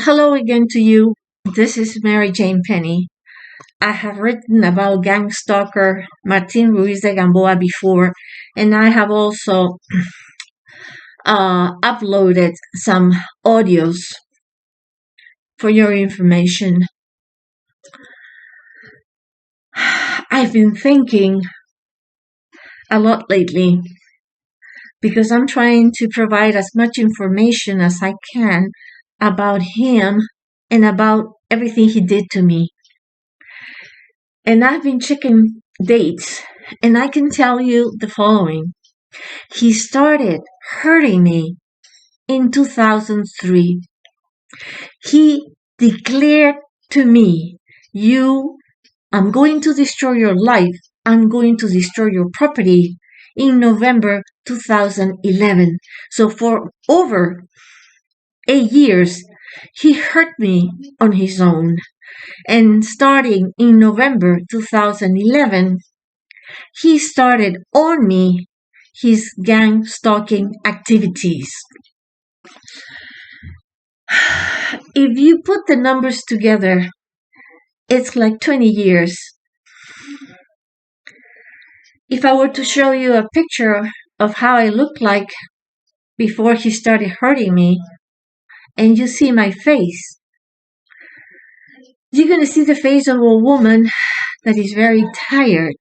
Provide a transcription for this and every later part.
Hello again to you. This is Mary Jane Penny. I have written about gang stalker Martin Ruiz de Gamboa before, and I have also uploaded some audios for your information. I've been thinking a lot lately because I'm trying to provide as much information as I can about him and about everything he did to me. And I've been checking dates, and I can tell you the following. He started hurting me in 2003. He declared to me, I'm going to destroy your life. I'm going to destroy your property in November 2011. So for over 8 years, he hurt me on his own. And starting in November 2011, he started on me his gang stalking activities. If you put the numbers together, it's like 20 years. If I were to show you a picture of how I looked like before he started hurting me, and you see my face, you're going to see the face of a woman that is very tired,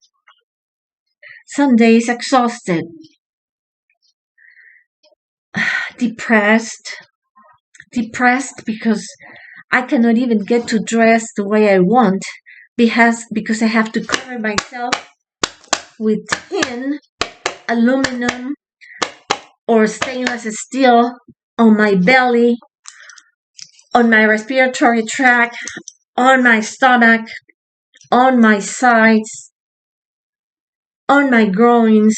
some days exhausted, depressed because I cannot even get to dress the way I want because I have to cover myself with tin, aluminum, or stainless steel on my belly, on my respiratory tract, on my stomach, on my sides, on my groins,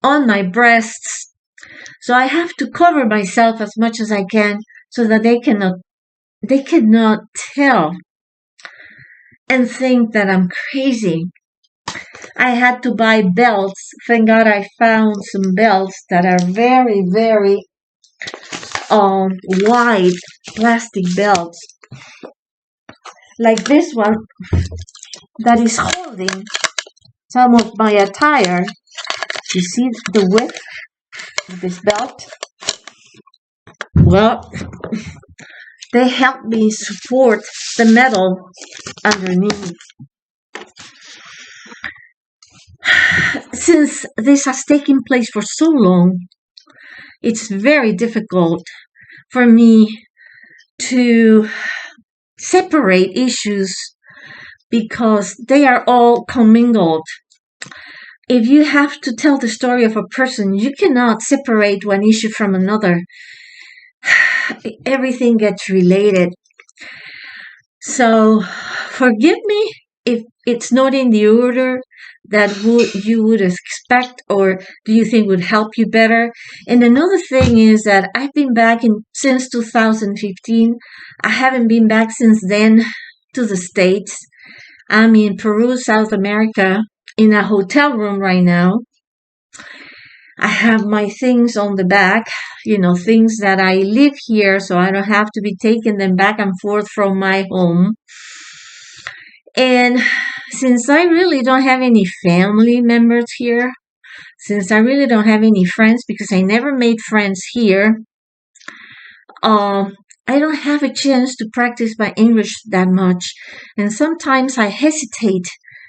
on my breasts. So I have to cover myself as much as I can so that they cannot tell and think that I'm crazy. I had to buy belts. Thank God I found some belts that are very, very wide plastic belts. Like this one that is holding some of my attire. You see the width of this belt? Well, they help me support the metal underneath. Since this has taken place for so long, it's very difficult for me to separate issues because they are all commingled. If you have to tell the story of a person, you cannot separate one issue from another. Everything gets related. So forgive me if it's not in the order that you would expect or do you think would help you better. And another thing is that I've been back since 2015. I haven't been back since then to the States. I'm in Peru, South America, in a hotel room right now. I have my things on the back, things that I live here, so I don't have to be taking them back and forth from my home. And since I really don't have any family members here, since I really don't have any friends because I never made friends here, I don't have a chance to practice my English that much. And sometimes I hesitate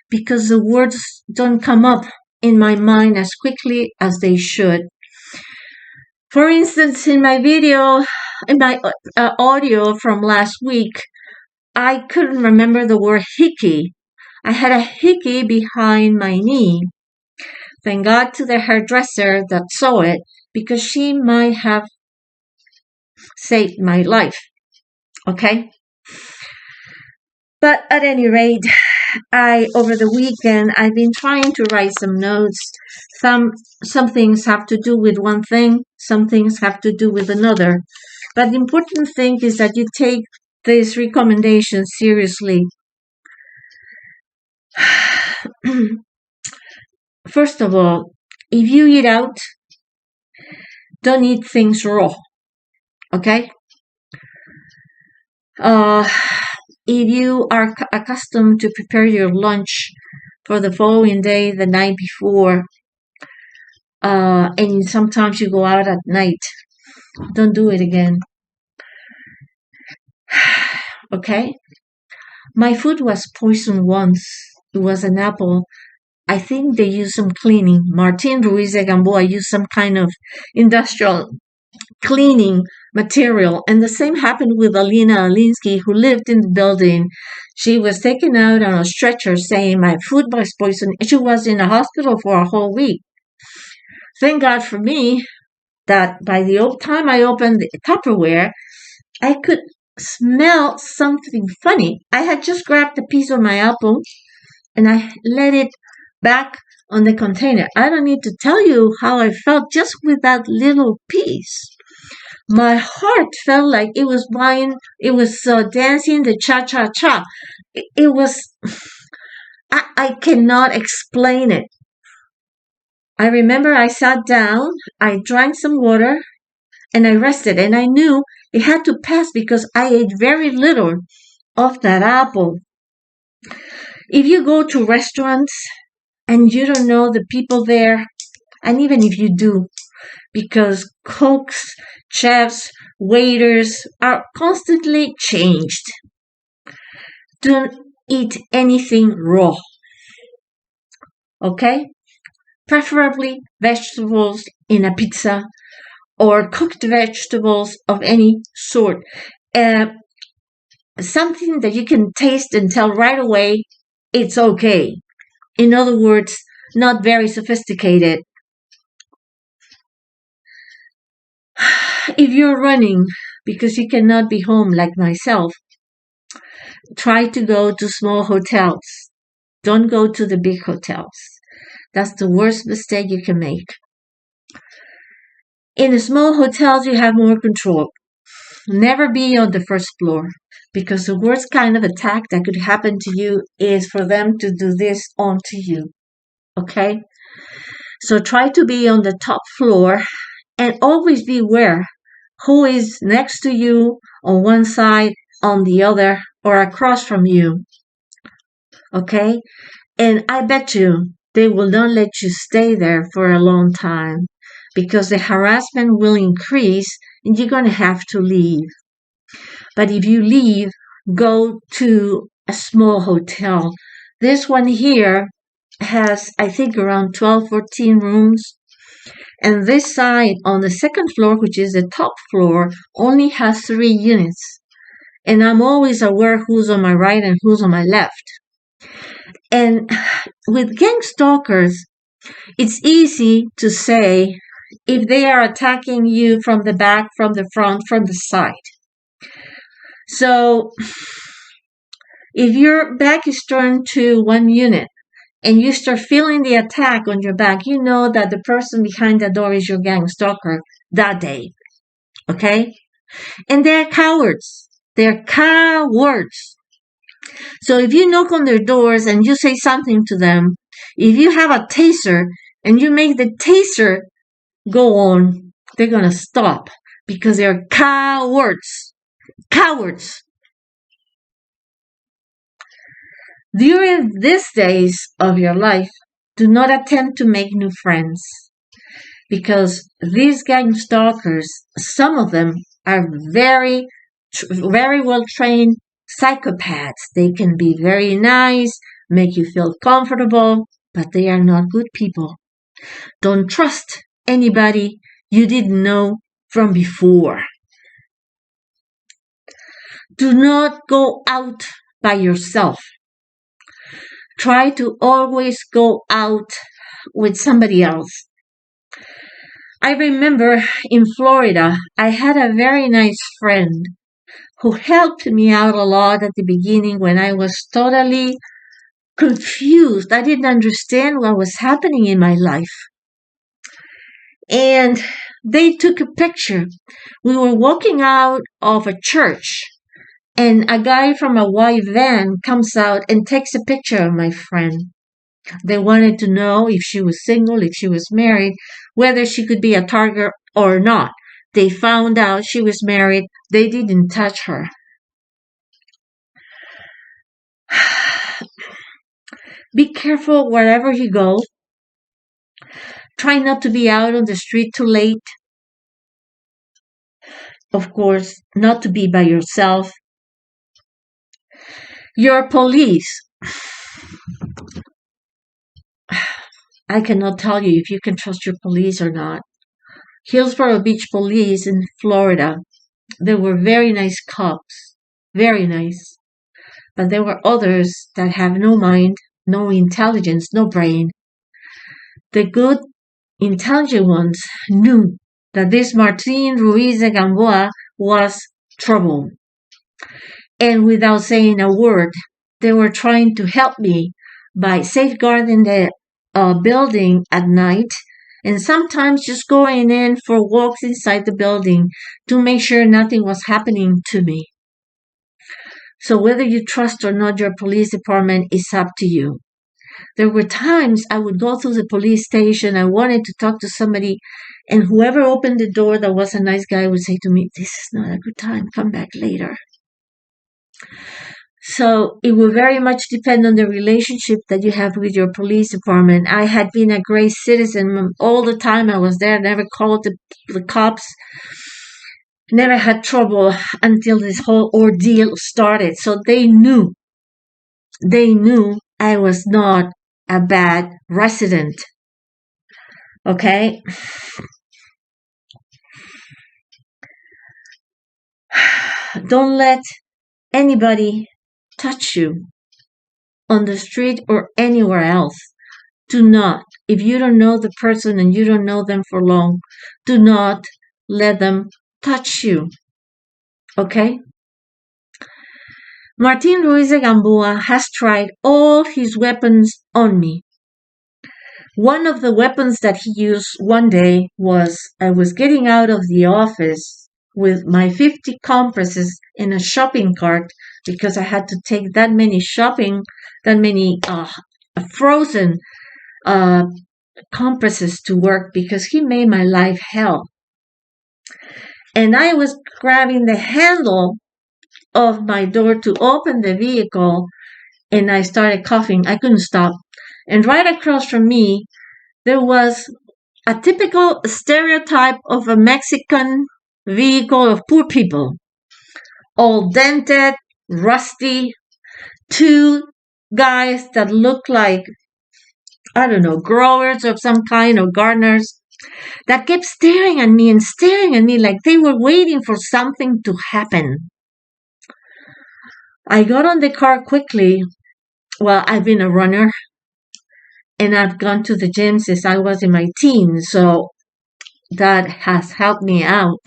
because the words don't come up in my mind as quickly as they should. For instance, in my audio from last week, I couldn't remember the word hickey. I had a hickey behind my knee. Thank God to the hairdresser that saw it because she might have saved my life. Okay? But at any rate, over the weekend, I've been trying to write some notes. Some things have to do with one thing, some things have to do with another. But the important thing is that you take these recommendations seriously. First of all, if you eat out, don't eat things raw. Okay? Uh, if you are accustomed to prepare your lunch for the following day, the night before, and sometimes you go out at night, don't do it again. Okay? My food was poisoned once. It was an apple. I think they used some cleaning. Martin Ruiz de Gamboa used some kind of industrial cleaning material. And the same happened with Alina Alinsky, who lived in the building. She was taken out on a stretcher saying my food was poisoned. She was in the hospital for a whole week. Thank God for me that by the time I opened the Tupperware, I could smell something funny. I had just grabbed a piece of my apple and I let it back on the container. I don't need to tell you how I felt just with that little piece. My heart felt like it was dancing the cha-cha-cha. It was, I cannot explain it. I remember I sat down, I drank some water, and I rested, and I knew it had to pass because I ate very little of that apple. If you go to restaurants and you don't know the people there, and even if you do, because cooks, chefs, waiters are constantly changed, don't eat anything raw. Okay? Preferably vegetables in a pizza or cooked vegetables of any sort. Something that you can taste and tell right away it's okay. In other words, not very sophisticated. If you're running because you cannot be home like myself, try to go to small hotels. Don't go to the big hotels. That's the worst mistake you can make. In the small hotels, you have more control. Never be on the first floor because the worst kind of attack that could happen to you is for them to do this onto you. Okay? So try to be on the top floor and always be aware who is next to you, on one side, on the other, or across from you. Okay? And I bet you they will not let you stay there for a long time because the harassment will increase and you're going to have to leave. But if you leave, go to a small hotel. This one here has, I think, around 12, 14 rooms. And this side on the second floor, which is the top floor, only has 3 units. And I'm always aware who's on my right and who's on my left. And with gang stalkers, it's easy to say if they are attacking you from the back, from the front, from the side. So if your back is turned to one unit and you start feeling the attack on your back, you know that the person behind the door is your gang stalker that day. Okay? And they're cowards. They're cowards. So if you knock on their doors and you say something to them, if you have a taser and you make the taser go on, they're going to stop because they're cowards. Cowards. During these days of your life, do not attempt to make new friends because these gang stalkers, some of them are very well trained psychopaths. They can be very nice, make you feel comfortable, but they are not good people. Don't trust anybody you didn't know from before. Do not go out by yourself. Try to always go out with somebody else. I remember in Florida, I had a very nice friend who helped me out a lot at the beginning when I was totally confused. I didn't understand what was happening in my life. And they took a picture. We were walking out of a church, and a guy from a white van comes out and takes a picture of my friend. They wanted to know if she was single, if she was married, whether she could be a target or not. They found out she was married. They didn't touch her. Be careful wherever you go. Try not to be out on the street too late. Of course, not to be by yourself. Your police. I cannot tell you if you can trust your police or not. Hillsborough Beach Police in Florida, they were very nice cops. Very nice. But there were others that have no mind, no intelligence, no brain. The good, intelligent ones knew that this Martin Ruiz de Gamboa was trouble. And without saying a word, they were trying to help me by safeguarding the building at night and sometimes just going in for walks inside the building to make sure nothing was happening to me. So whether you trust or not your police department is up to you. There were times I would go through the police station, I wanted to talk to somebody, and whoever opened the door that was a nice guy would say to me, "This is not a good time, come back later." So it will very much depend on the relationship that you have with your police department. I had been a great citizen all the time I was there, never called the cops, never had trouble until this whole ordeal started. So they knew I was not a bad resident. Okay? Don't let anybody touch you on the street or anywhere else. Do not. If you don't know the person and you don't know them for long, do not let them touch you. Okay? Martin Ruiz de Gamboa has tried all his weapons on me. One of the weapons that he used one day was I was getting out of the office with my 50 compresses in a shopping cart because I had to take that many frozen compresses to work because he made my life hell. And I was grabbing the handle of my door to open the vehicle and I started coughing. I couldn't stop. And right across from me, there was a typical stereotype of a Mexican vehicle of poor people. All dented, rusty, two guys that looked like, I don't know, growers of some kind or gardeners that kept staring at me like they were waiting for something to happen. I got on the car quickly. Well, I've been a runner and I've gone to the gym since I was in my teens, so that has helped me out.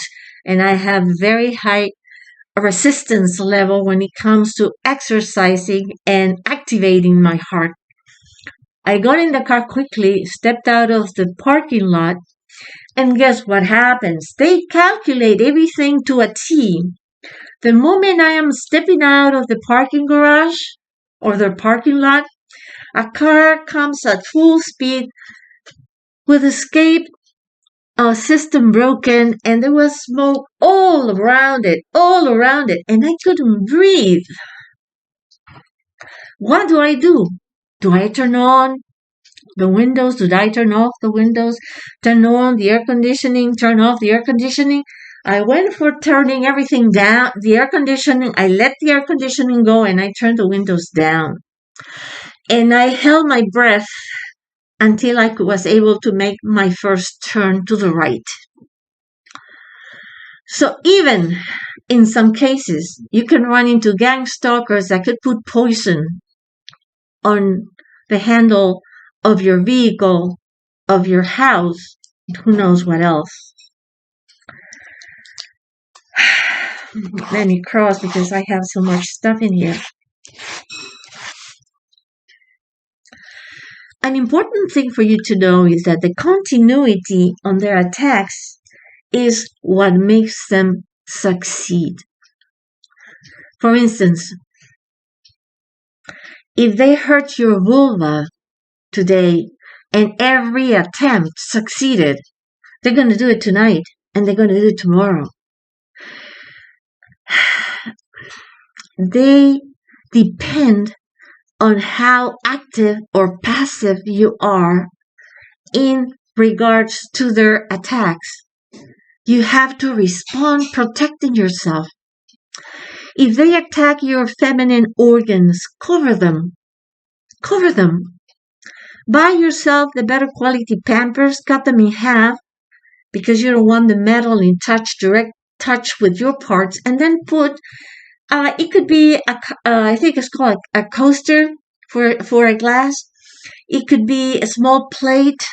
And I have very high resistance level when it comes to exercising and activating my heart. I got in the car quickly, stepped out of the parking lot, and guess what happens? They calculate everything to a T. The moment I am stepping out of the parking garage or the parking lot, a car comes at full speed with escape system broken, and there was smoke all around it, and I couldn't breathe. What do? Do I turn on the windows? Do I turn off the windows? Turn on the air conditioning? Turn off the air conditioning? I went for turning everything down, the air conditioning. I let the air conditioning go and I turned the windows down. And I held my breath until I was able to make my first turn to the right. So even in some cases, you can run into gang stalkers that could put poison on the handle of your vehicle, of your house, who knows what else. Let me cross because I have so much stuff in here. An important thing for you to know is that the continuity on their attacks is what makes them succeed. For instance, if they hurt your vulva today and every attempt succeeded, they're going to do it tonight and they're going to do it tomorrow. They depend on how active or passive you are in regards to their attacks. You have to respond protecting yourself. If they attack your feminine organs, cover them. Cover them. Buy yourself the better quality Pampers, cut them in half because you don't want the metal in direct touch with your parts, and then put, it could be, I think it's called a coaster for a glass. It could be a small plate,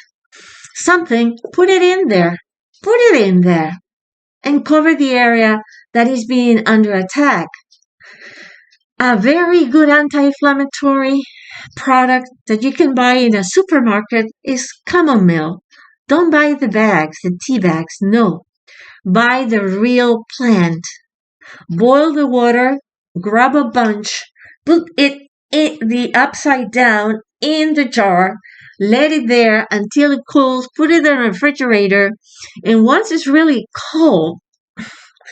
something, put it in there. Put it in there and cover the area that is being under attack. A very good anti-inflammatory product that you can buy in a supermarket is chamomile. Don't buy the bags, the tea bags, no. Buy the real plant. Boil the water, grab a bunch, put it the upside down in the jar, let it there until it cools, put it in a refrigerator, and once it's really cold,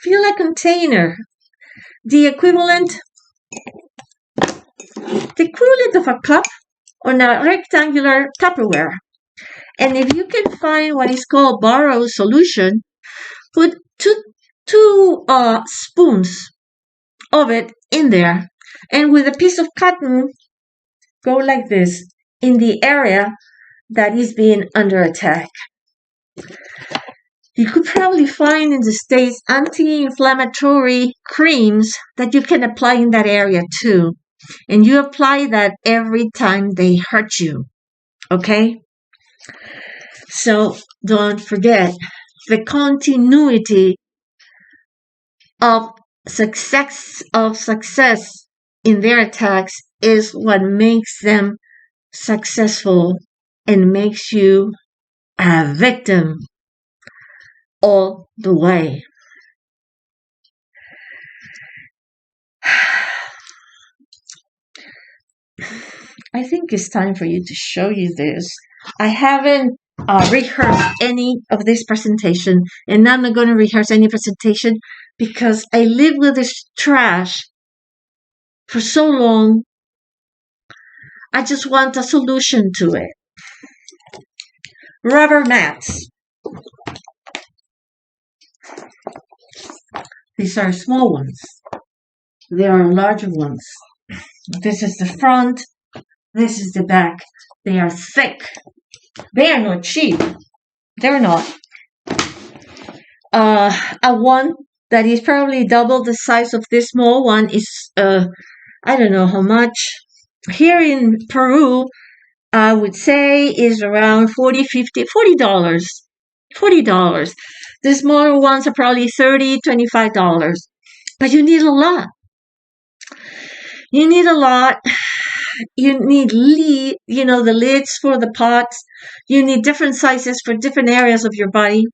fill a container. The equivalent of a cup on a rectangular Tupperware. And if you can find what is called borrow solution, put two spoons of it in there, and with a piece of cotton, go like this in the area that is being under attack. You could probably find in the States anti-inflammatory creams that you can apply in that area too. And you apply that every time they hurt you. Okay? So don't forget, the continuity of success in their attacks is what makes them successful and makes you a victim all the way. I think it's time for you to show you this. I haven't rehearsed any of this presentation, and I'm not going to rehearse any presentation because I lived with this trash for so long. I just want a solution to it. Rubber mats. These are small ones. There are larger ones. This is the front. This is the back. They are thick. They are not cheap. They're not. A one that is probably double the size of this small one is, I don't know how much. Here in Peru, I would say is around $40. $40. The smaller ones are probably $30, $25. But you need a lot. You need a lot. You need the lids for the pots. You need different sizes for different areas of your body.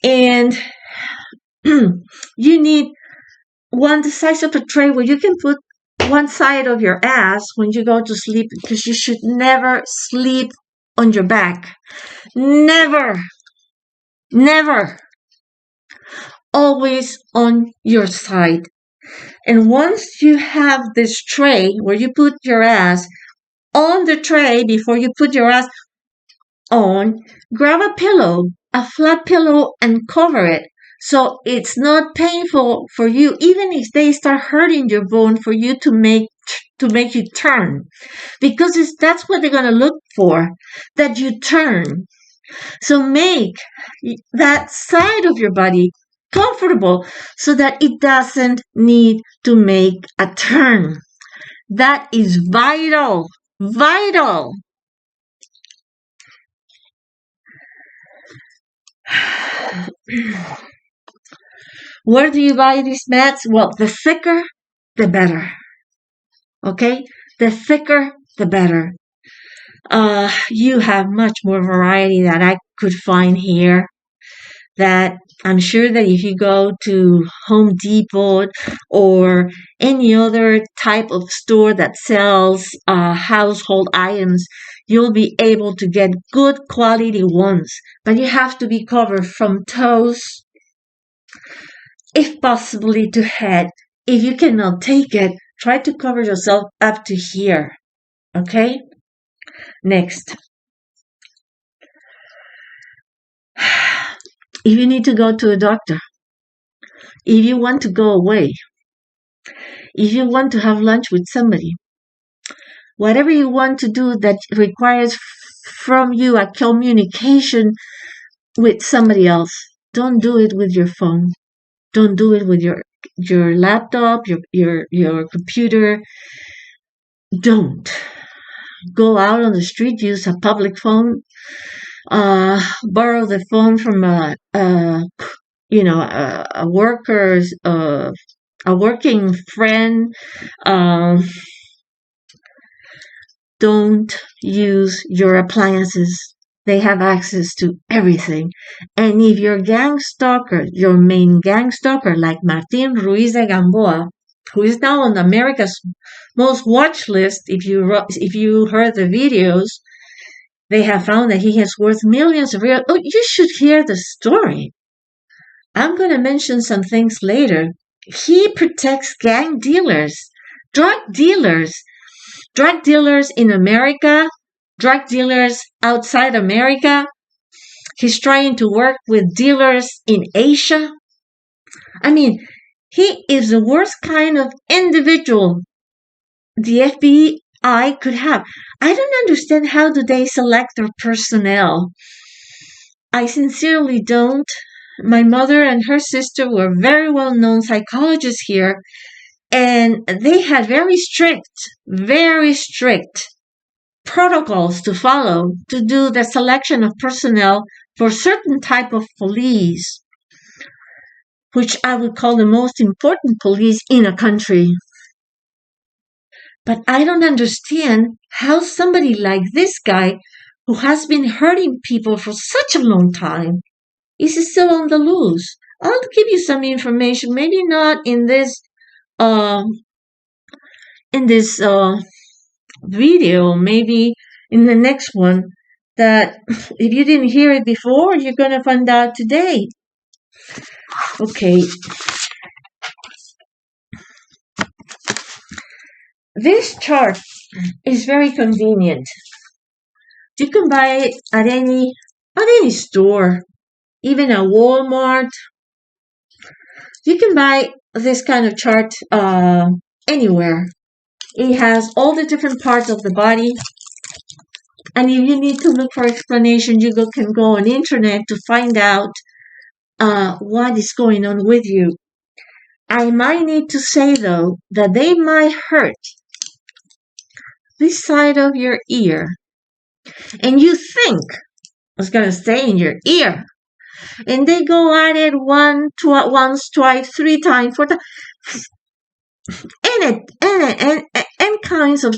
And you need the size of a tray where you can put one side of your ass when you go to sleep, because you should never sleep on your back. Never. Never. Always on your side. And once you have this tray where you put your ass on the tray, before you put your ass on, grab a pillow, a flat pillow, and cover it. So it's not painful for you, even if they start hurting your bone, for you to make you turn. Because that's what they're going to look for, that you turn. So make that side of your body comfortable so that it doesn't need to make a turn. That is vital. Vital. Where do you buy these mats? Well, the thicker, the better. Okay? The thicker, the better. You have much more variety that I could find here. That I'm sure that if you go to Home Depot or any other type of store that sells household items, you'll be able to get good quality ones. But you have to be covered from toes, if possibly to head. If you cannot take it, Try to cover yourself up to here. Okay? Next. If you need to go to a doctor, if you want to go away, if you want to have lunch with somebody, whatever you want to do that requires from you a communication with somebody else, don't do it with your phone. Don't do it with your laptop, your computer. Don't go out on the street, use a public phone, borrow the phone from a worker's a working friend. Don't use your appliances. They have access to everything. And if your gang stalker, your main gang stalker, like Martin Ruiz de Gamboa, who is now on America's most watched list, if you heard the videos, they have found that he has worth millions of real. Oh, you should hear the story. I'm going to mention some things later. He protects gang dealers, drug dealers in America, drug dealers outside America. He's trying to work with dealers in Asia. I mean, he is the worst kind of individual the FBI could have. I don't understand how do they select their personnel. I sincerely don't. My mother and her sister were very well-known psychologists here, and they had very strict protocols to follow to do the selection of personnel for certain type of police, which I would call the most important police in a country. But I don't understand how somebody like this guy, who has been hurting people for such a long time, is still on the loose. I'll give you some information, maybe not in this video, maybe in the next one, that if you didn't hear it before, you're going to find out today. Okay. This chart is very convenient. You can buy it at any store, even at Walmart. You can buy this kind of chart anywhere. It has all the different parts of the body. And if you need to look for explanation, you can go on the internet to find out what is going on with you. I might need to say, though, that they might hurt this side of your ear. And you think it's going to stay in your ear. And they go at it once, twice, 3 times, 4 times. And kinds of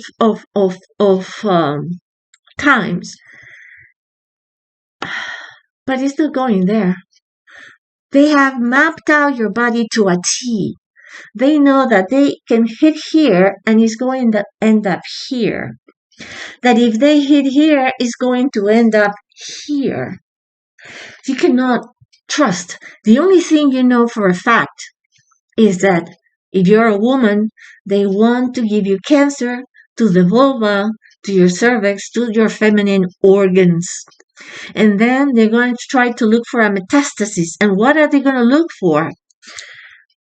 times. But it's not going there. They have mapped out your body to a T. They know that they can hit here and it's going to end up here. That if they hit here, it's going to end up here. You cannot trust. The only thing you know for a fact is that if you're a woman, they want to give you cancer to the vulva, to your cervix, to your feminine organs. And then they're going to try to look for a metastasis. And what are they going to look for?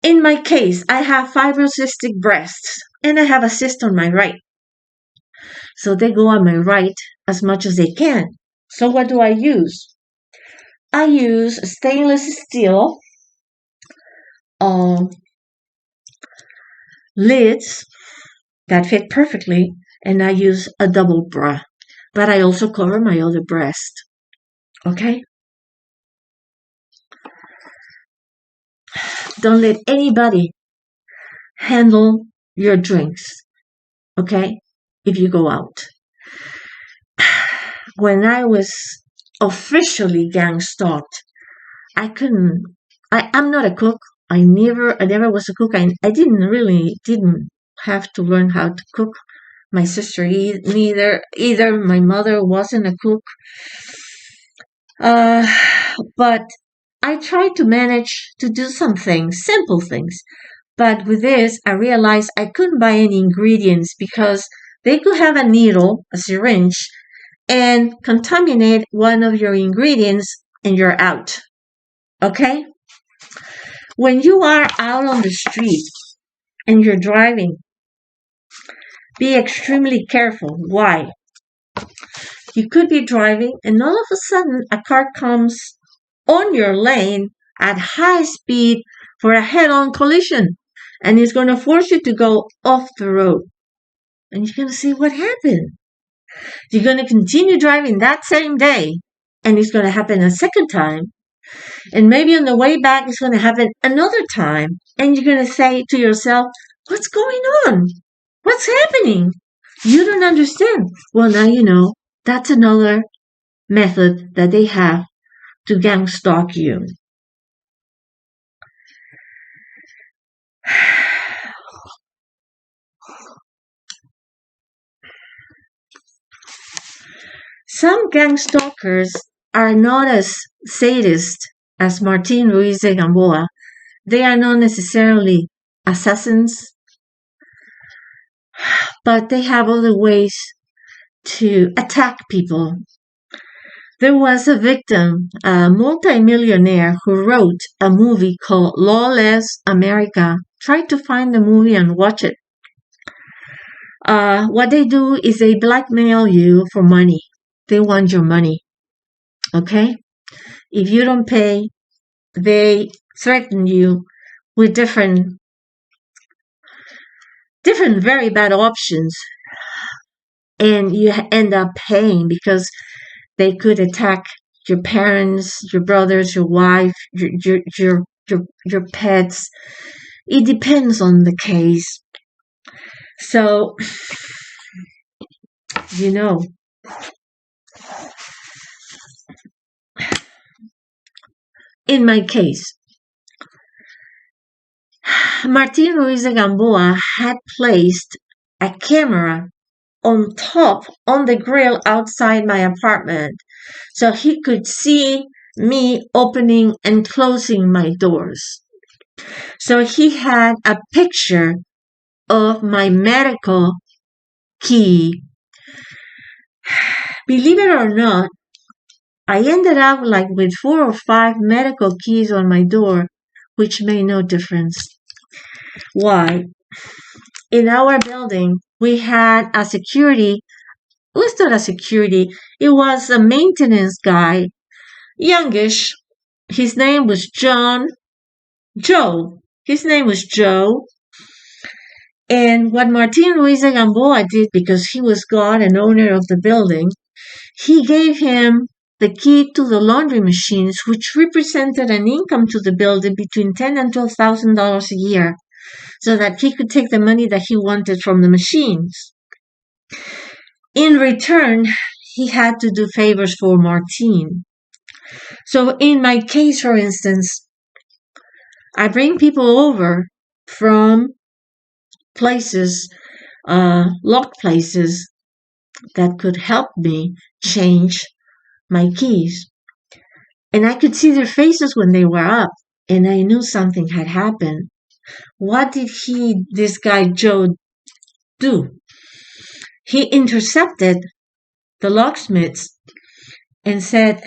In my case, I have fibrocystic breasts, and I have a cyst on my right. So they go on my right as much as they can. So what do I use? I use stainless steel lids that fit perfectly, and I use a double bra. But I also cover my other breast. Okay? Don't let anybody handle your drinks. Okay? If you go out. When I was officially gang stalked, I'm not a cook. I never was a cook. I didn't have to learn how to cook. My sister either. My mother wasn't a cook. But I tried to manage to do some things, simple things. But with this, I realized I couldn't buy any ingredients because they could have a needle, a syringe, and contaminate one of your ingredients and you're out. Okay? When you are out on the street and you're driving, be extremely careful. Why? You could be driving and all of a sudden a car comes on your lane at high speed for a head-on collision and it's going to force you to go off the road. And you're going to see what happened. You're going to continue driving that same day and it's going to happen a second time. And maybe on the way back, it's going to happen another time. And you're going to say to yourself, what's going on? What's happening? You don't understand. Well, now you know. That's another method that they have to gang stalk you. Some gang stalkers are not as sadist as Martin Ruiz de Gamboa. They are not necessarily assassins, but they have other ways to attack people. There was a victim, a multimillionaire, who wrote a movie called Lawless America. Try to find the movie and watch it. What they do is they blackmail you for money. They want your money. Okay? If you don't pay, they threaten you with different very bad options. And you end up paying because they could attack your parents, your brothers, your wife, your pets. It depends on the case. So, you know. In my case, Martin Ruiz de Gamboa had placed a camera on the grill outside my apartment so he could see me opening and closing my doors. So he had a picture of my medical key. Believe it or not, I ended up with 4 or 5 medical keys on my door, which made no difference. Why? In our building, we had a security. It was not a security. It was a maintenance guy, youngish. His name was Joe. His name was Joe. And what Martin Ruiz de Gamboa did, because he was God and owner of the building, he gave him the key to the laundry machines, which represented an income to the building between $10,000 and $12,000 a year, so that he could take the money that he wanted from the machines. In return, he had to do favors for Martin. So in my case, for instance, I bring people over from places, locked places, that could help me change my keys. And I could see their faces when they were up, and I knew something had happened. What did this guy Joe, do? He intercepted the locksmiths and said,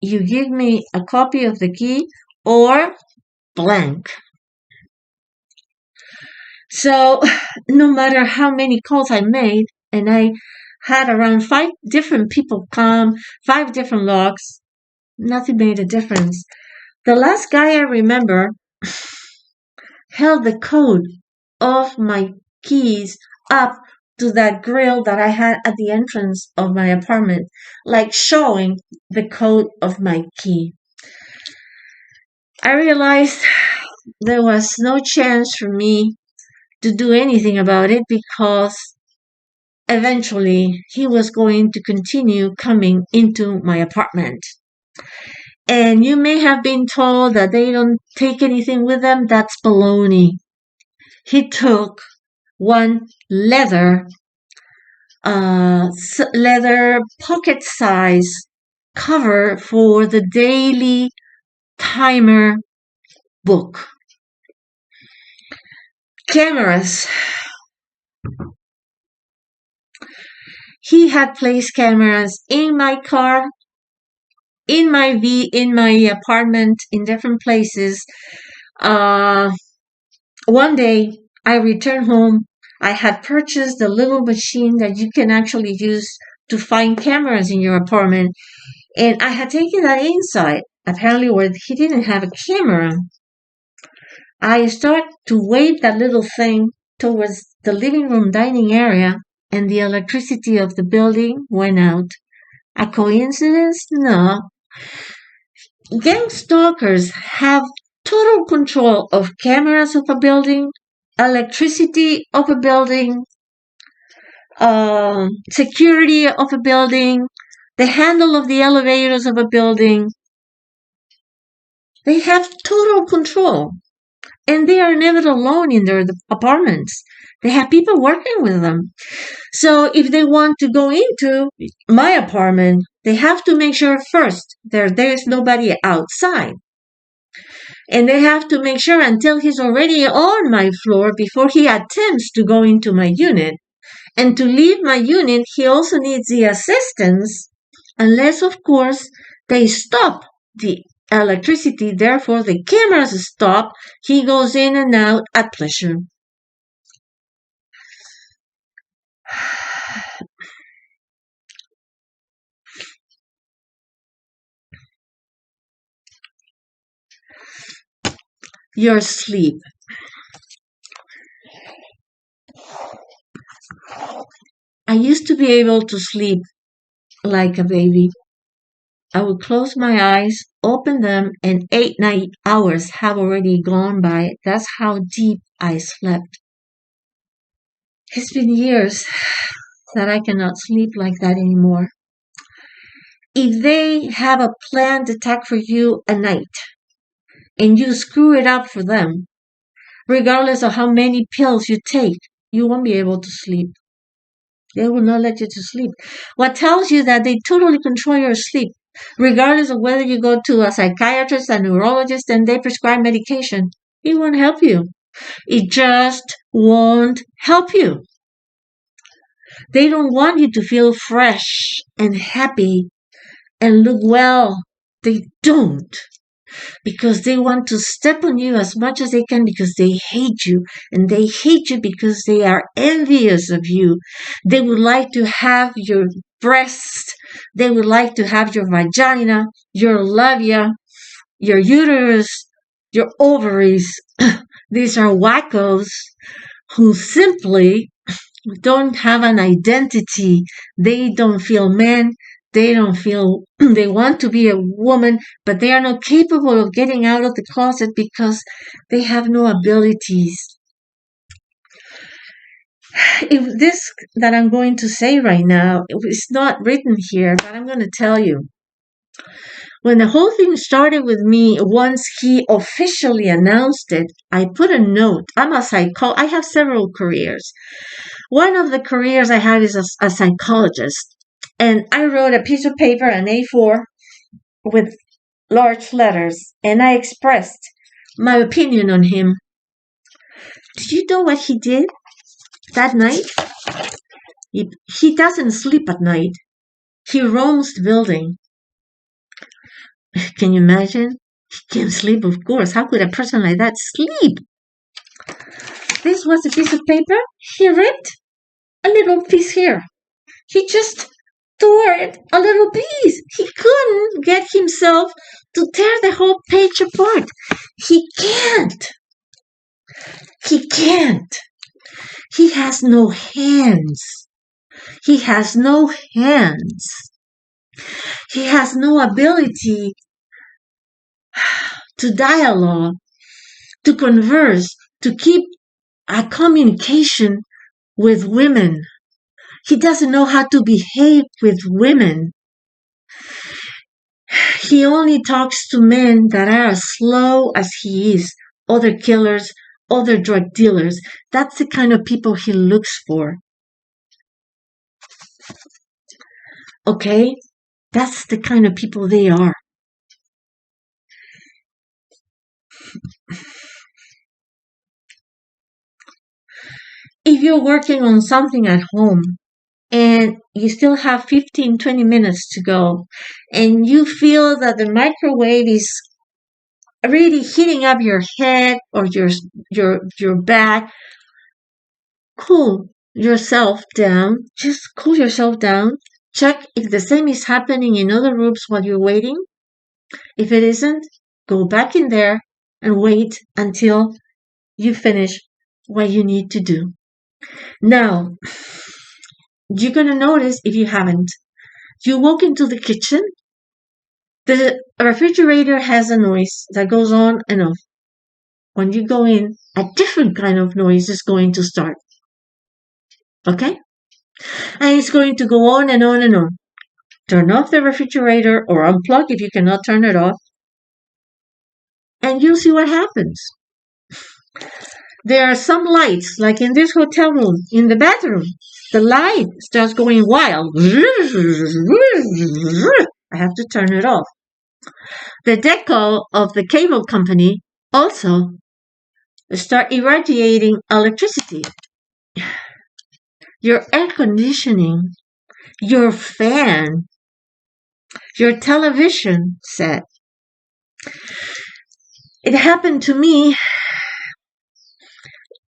you give me a copy of the key or blank. So no matter how many calls I made, and I had around 5 different people come, 5 different locks, nothing made a difference. The last guy I remember held the code of my keys up to that grill that I had at the entrance of my apartment, showing the code of my key. I realized there was no chance for me to do anything about it because eventually he was going to continue coming into my apartment. And you may have been told that they don't take anything with them. That's baloney. He took one leather pocket size cover for the daily timer book. Cameras. He had placed cameras in my car, in my apartment, in different places. One day I returned home. I had purchased a little machine that you can actually use to find cameras in your apartment, and I had taken that inside, apparently where he didn't have a camera. I started to wave that little thing towards the living room dining area, and the electricity of the building went out. A coincidence? No. Gang stalkers have total control of cameras of a building, electricity of a building, security of a building, the handle of the elevators of a building. They have total control. And they are never alone in their apartments. They have people working with them. So if they want to go into my apartment, they have to make sure first there is nobody outside. And they have to make sure until he's already on my floor before he attempts to go into my unit. And to leave my unit, he also needs the assistance, unless, of course, they stop the electricity, therefore the cameras stop, he goes in and out at pleasure. Your sleep. I used to be able to sleep like a baby. I would close my eyes, open them, and 8 hours have already gone by. That's how deep I slept. It's been years that I cannot sleep like that anymore. If they have a planned attack for you at night, and you screw it up for them, regardless of how many pills you take, you won't be able to sleep. They will not let you to sleep. What tells you that they totally control your sleep, regardless of whether you go to a psychiatrist, a neurologist, and they prescribe medication, it won't help you. It just won't help you. They don't want you to feel fresh and happy and look well. They don't. Because they want to step on you as much as they can because they hate you. And they hate you because they are envious of you. They would like to have your breast. They would like to have your vagina, your labia, your uterus, your ovaries. These are wackos who simply don't have an identity. They don't feel men. They don't feel they want to be a woman, but they are not capable of getting out of the closet because they have no abilities. If this that I'm going to say right now, it's not written here, but I'm going to tell you. When the whole thing started with me, once he officially announced it, I put a note. I have several careers. One of the careers I have is a psychologist. And I wrote a piece of paper, an A4, with large letters, and I expressed my opinion on him. Did you know what he did that night? He doesn't sleep at night. He roams the building. Can you imagine? He can't sleep, of course. How could a person like that sleep? This was a piece of paper. He ripped a little piece here. He just tore it a little piece. He couldn't get himself to tear the whole page apart. He can't. He can't. He has no hands. He has no hands. He has no ability to dialogue, to converse, to keep a communication with women. He doesn't know how to behave with women. He only talks to men that are as slow as he is, other killers, other drug dealers. That's the kind of people he looks for. Okay? That's the kind of people they are. if you're working on something at home and you still have 15, 20 minutes to go, and you feel that the microwave is really heating up your head or your back, cool yourself down. Just cool yourself down. Check if the same is happening in other rooms while you're waiting. If it isn't, go back in there and wait until you finish what you need to do. Now, you're going to notice if you haven't. You walk into the kitchen, the refrigerator has a noise that goes on and off. When you go in, a different kind of noise is going to start. Okay? And it's going to go on and on and on. Turn off the refrigerator or unplug if you cannot turn it off. And you'll see what happens. There are some lights, like in this hotel room, in the bathroom. The light starts going wild. I have to turn it off. The decal of the cable company also start irradiating electricity. Your air conditioning, your fan, your television set. It happened to me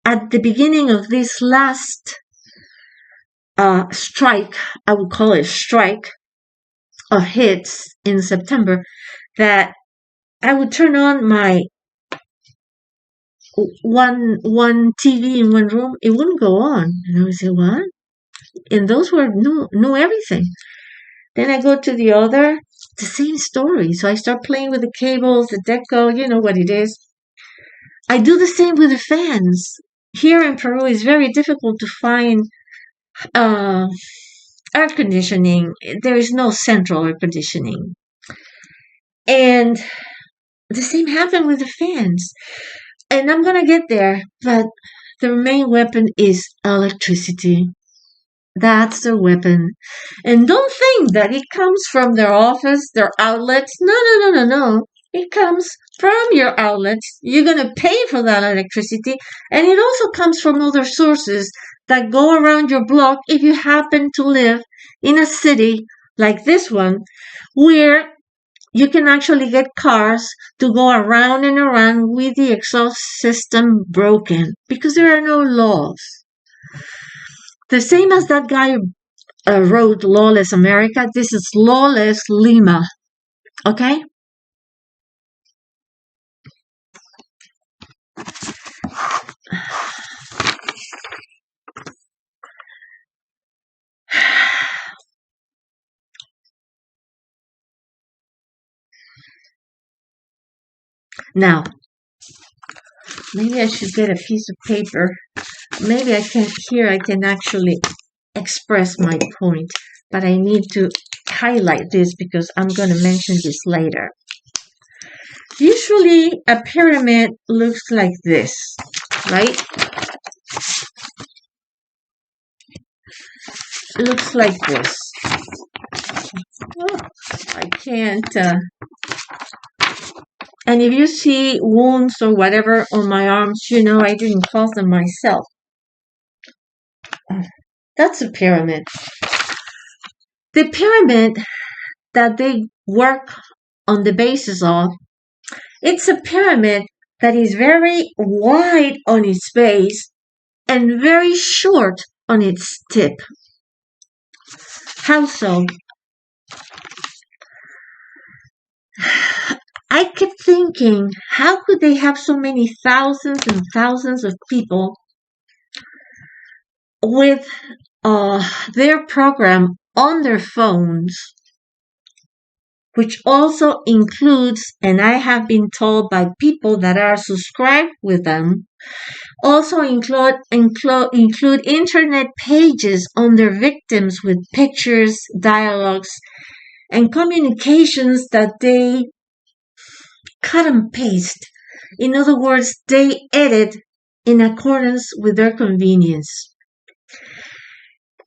at the beginning of this last strike, I would call it strike, of hits in September, that I would turn on my one TV in one room, it wouldn't go on. And I would say, what? And those were new everything. Then I go to the other, the same story. So I start playing with the cables, the deco, you know what it is. I do the same with the fans. Here in Peru, it's very difficult to find air conditioning. There is no central air conditioning. And the same happened with the fans. And I'm going to get there, but the main weapon is electricity. That's their weapon. And don't think that it comes from their office, their outlets. No. It comes from your outlets. You're going to pay for that electricity. And it also comes from other sources that go around your block if you happen to live in a city like this one, where you can actually get cars to go around and around with the exhaust system broken because there are no laws. The same as that guy wrote Lawless America, this is Lawless Lima. Okay? Now, maybe I should get a piece of paper. Maybe I can actually express my point, but I need to highlight this because I'm going to mention this later. Usually a pyramid looks like this, right? It looks like this. Oh, I can't. And if you see wounds or whatever on my arms, you know I didn't cause them myself. That's a pyramid. The pyramid that they work on the basis of, it's a pyramid that is very wide on its base and very short on its tip. How so? I kept thinking, how could they have so many thousands and thousands of people with their program on their phones, which also includes, and I have been told by people that are subscribed with them, also include internet pages on their victims with pictures, dialogues, and communications that they cut and paste. In other words, they edit in accordance with their convenience.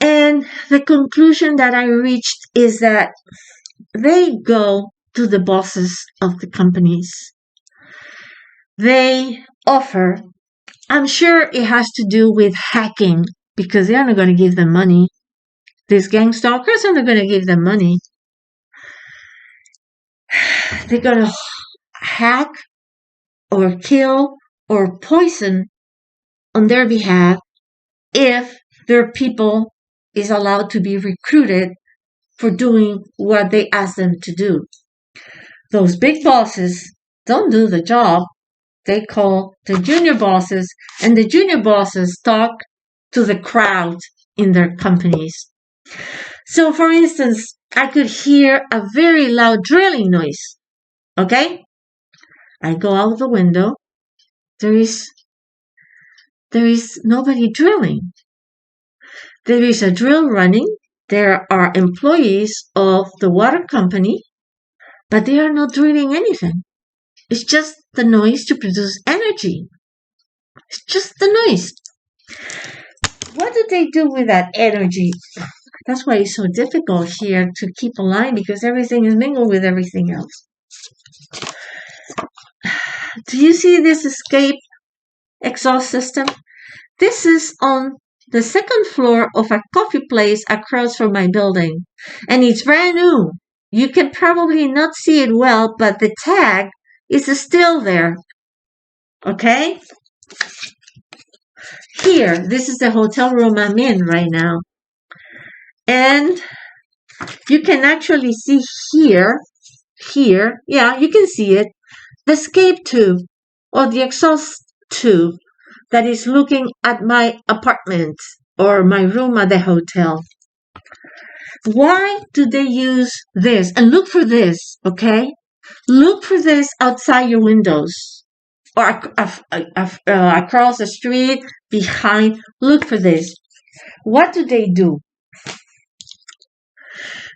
And the conclusion that I reached is that they go to the bosses of the companies. They offer I'm sure it has to do with hacking because they're not going to give them money. These gang stalkers are not going to give them money. They're going to hack or kill or poison on their behalf if their people is allowed to be recruited for doing what they ask them to do. Those big bosses don't do the job. They call the junior bosses, and the junior bosses talk to the crowd in their companies. So, for instance, I could hear a very loud drilling noise. Okay? I go out the window. There is nobody drilling. There is a drill running. There are employees of the water company, but they are not drilling anything. It's just the noise to produce energy. It's just the noise. What do they do with that energy? That's why it's so difficult here to keep a line because everything is mingled with everything else. Do you see this escape exhaust system? This is on the second floor of a coffee place across from my building. And it's brand new. You can probably not see it well, but the tag is still there. Okay? Here, this is the hotel room I'm in right now. And you can actually see here, yeah, you can see it, the escape tube or the exhaust tube that is looking at my apartment or my room at the hotel. Why do they use this? And look for this, okay? Look for this outside your windows or across the street, behind. Look for this. What do?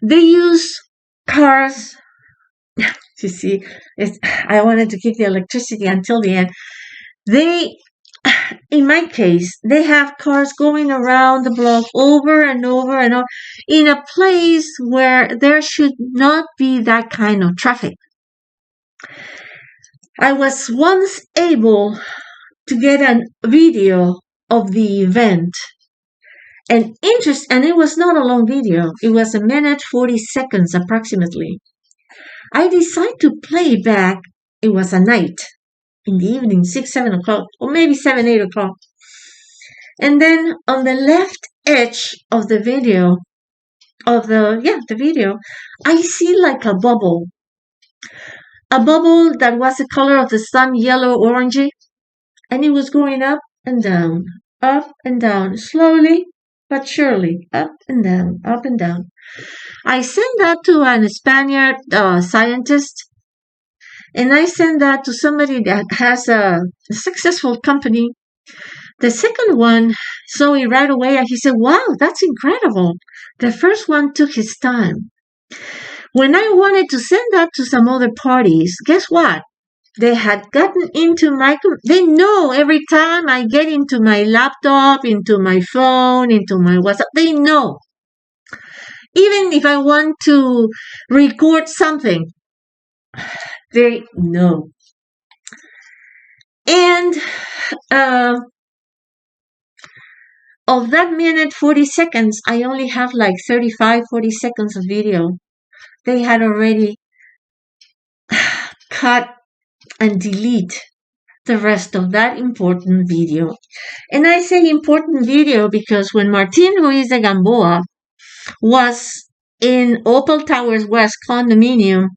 They use cars. You see, I wanted to keep the electricity until the end. In my case, they have cars going around the block over and over and over in a place where there should not be that kind of traffic. I was once able to get a video of the event. And it was not a long video. It was 1 minute 40 seconds approximately. I decided to play back. It was a night in the evening, 6, 7 o'clock, or maybe 7, 8 o'clock. And then on the left edge of the video, the video, I see like a bubble that was the color of the sun, yellow, orangey, and it was going up and down, slowly but surely, up and down, up and down. I sent that to an Spaniard scientist, and I sent that to somebody that has a successful company. The second one saw it right away, and he said, wow, that's incredible. The first one took his time. When I wanted to send that to some other parties, guess what? They had gotten into they know every time I get into my laptop, into my phone, into my WhatsApp, they know. Even if I want to record something, they know. And of that 1 minute 40 seconds, I only have like 35, 40 seconds of video. They had already cut and delete the rest of that important video. And I say important video because when Martin Ruiz de Gamboa was in Opal Towers West condominium,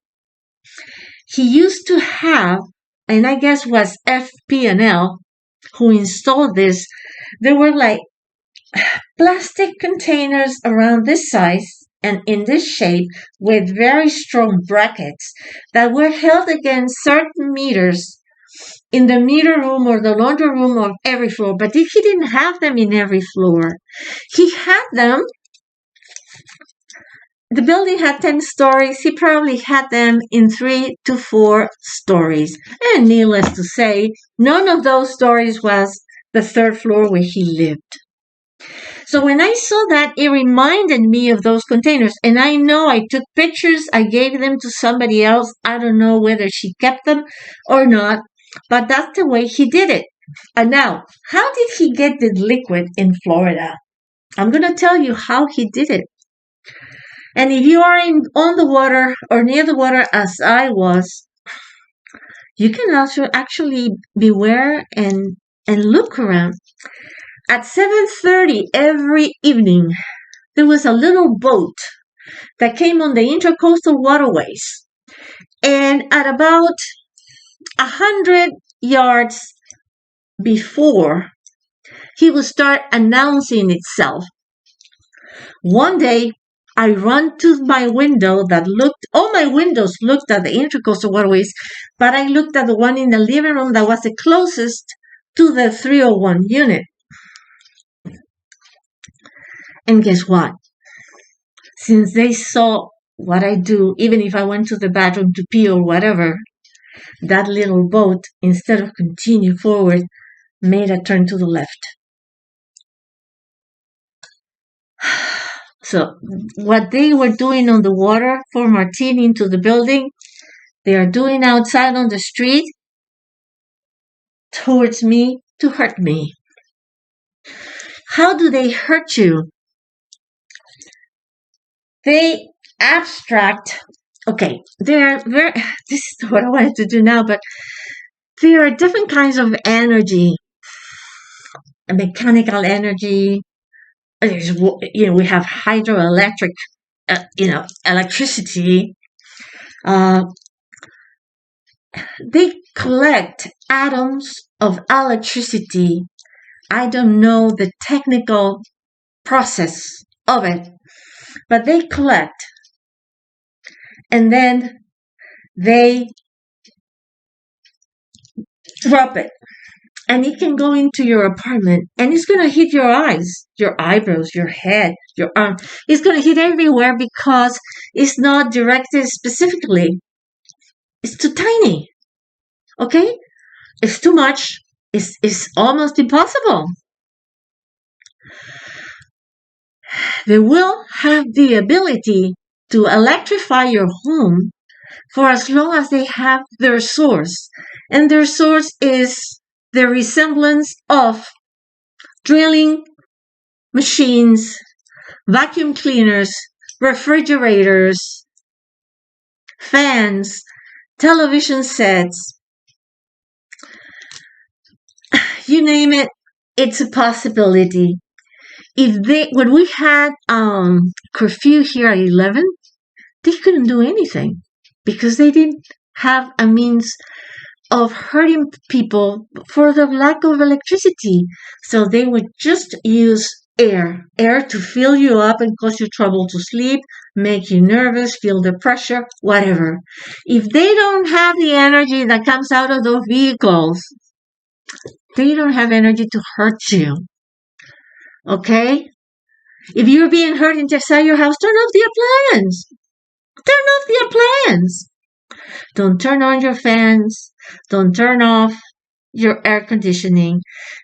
he used to have, and I guess was FP&L who installed this, there were like plastic containers around this size and in this shape with very strong brackets that were held against certain meters in the meter room or the laundry room of every floor. But he didn't have them in every floor. He had them. The building had 10 stories. He probably had them in 3 to 4 stories. And needless to say, none of those stories was the 3rd floor where he lived. So when I saw that, it reminded me of those containers. And I know I took pictures. I gave them to somebody else. I don't know whether she kept them or not. But that's the way he did it. And now, how did he get the liquid in Florida? I'm going to tell you how he did it. And if you are on the water or near the water as I was, you can also actually beware and look around. At 7:30 every evening, there was a little boat that came on the intercoastal waterways. And at about 100 yards before, he would start announcing itself. One day, I run to my window all my windows looked at the intercoastal waterways, but I looked at the one in the living room that was the closest to the 301 unit. And guess what? Since they saw what I do, even if I went to the bathroom to pee or whatever, that little boat, instead of continue forward, made a turn to the left. So what they were doing on the water for Martin into the building, they are doing outside on the street towards me to hurt me. How do they hurt you? They abstract. Okay, this is what I wanted to do now, but there are different kinds of energy. Mechanical energy. We have hydroelectric, electricity. They collect atoms of electricity. I don't know the technical process of it, but they collect. And then they drop it. And it can go into your apartment and it's going to hit your eyes, your eyebrows, your head, your arm. It's going to hit everywhere because it's not directed specifically. It's too tiny. Okay? It's too much. It's almost impossible. They will have the ability to electrify your home for as long as they have their source. And their source is the resemblance of drilling machines, vacuum cleaners, refrigerators, fans, television sets. You name it, it's a possibility. When we had curfew here at 11, they couldn't do anything because they didn't have a means of hurting people for the lack of electricity. So they would just use air to fill you up and cause you trouble to sleep, make you nervous, feel the pressure, whatever. If they don't have the energy that comes out of those vehicles, they don't have energy to hurt you. Okay? If you're being hurt inside your house, turn off the appliance. Turn off the appliance. Don't turn on your fans. Don't turn off your air conditioning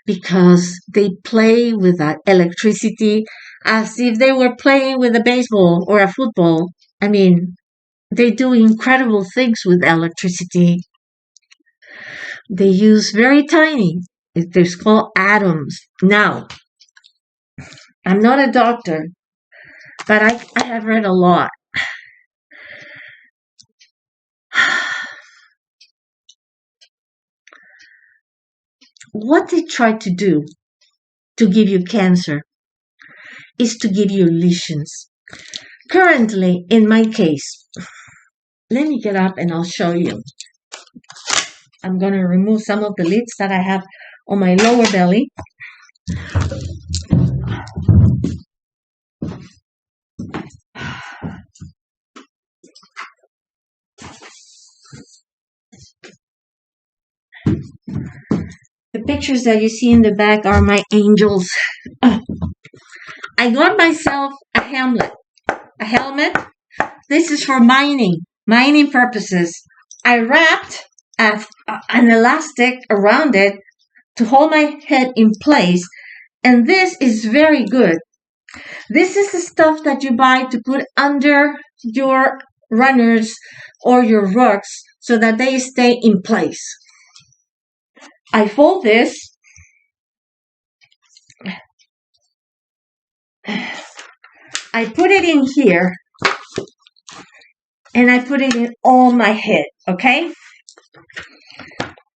because they play with that electricity as if they were playing with a baseball or a football. I mean, they do incredible things with electricity. They use very tiny, they're called atoms. Now, I'm not a doctor, but I have read a lot. What they try to do to give you cancer is to give you lesions. Currently, in my case, let me get up and I'll show you. I'm going to remove some of the lids that I have on my lower belly. The pictures that you see in the back are my angels. I got myself a helmet. This is for mining purposes. I wrapped an elastic around it to hold my head in place, and this is very good. This is the stuff that you buy to put under your runners or your rugs so that they stay in place. I fold this I put it in here, and I put it in all my head, okay?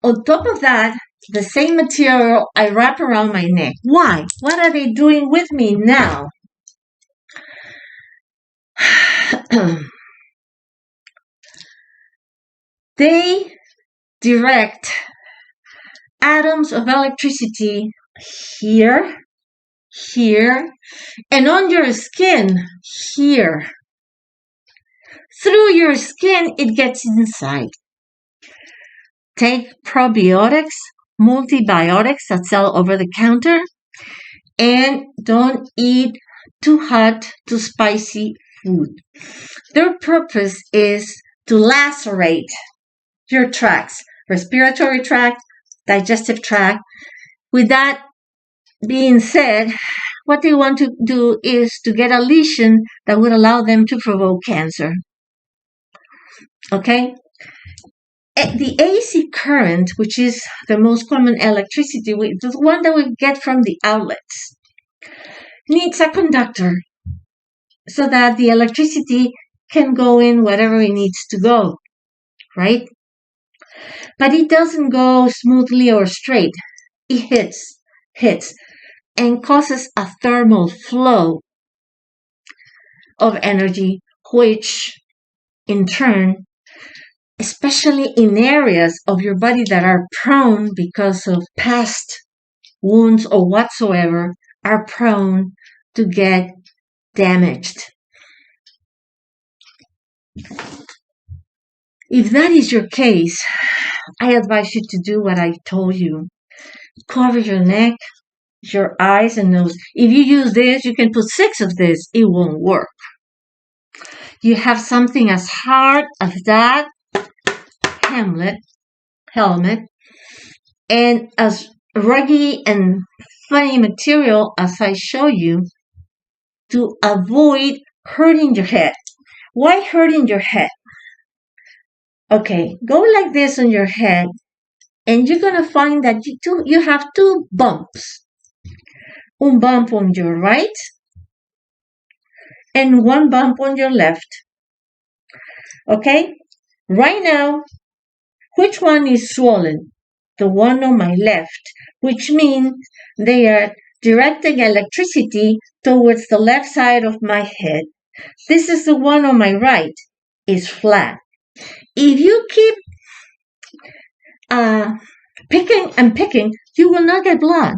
On top of that, the same material I wrap around my neck. Why? What are they doing with me now? They direct atoms of electricity here, here, and on your skin here. Through your skin, it gets inside. Take probiotics, multibiotics that sell over the counter, and don't eat too hot, too spicy food. Their purpose is to lacerate your tracts, respiratory tract, digestive tract. With that being said, what they want to do is to get a lesion that would allow them to provoke cancer. Okay? The AC current, which is the most common electricity, the one that we get from the outlets, needs a conductor so that the electricity can go in wherever it needs to go, right? But it doesn't go smoothly or straight. It hits, and causes a thermal flow of energy, which in turn, especially in areas of your body that are prone because of past wounds or whatsoever, are prone to get damaged. If that is your case, I advise you to do what I told you. Cover your neck, your eyes and nose. If you use this, you can put 6 of this. It won't work. You have something as hard as that helmet, and as ruggy and funny material as I show you, to avoid hurting your head. Why hurting your head? Okay, go like this on your head, and you're gonna find that you have 2 bumps. Un bump on your right, and 1 bump on your left. Okay? Right now, which one is swollen? The one on my left, which means they are directing electricity towards the left side of my head. This is the one on my right, is flat. If you keep picking and picking, you will not get blood.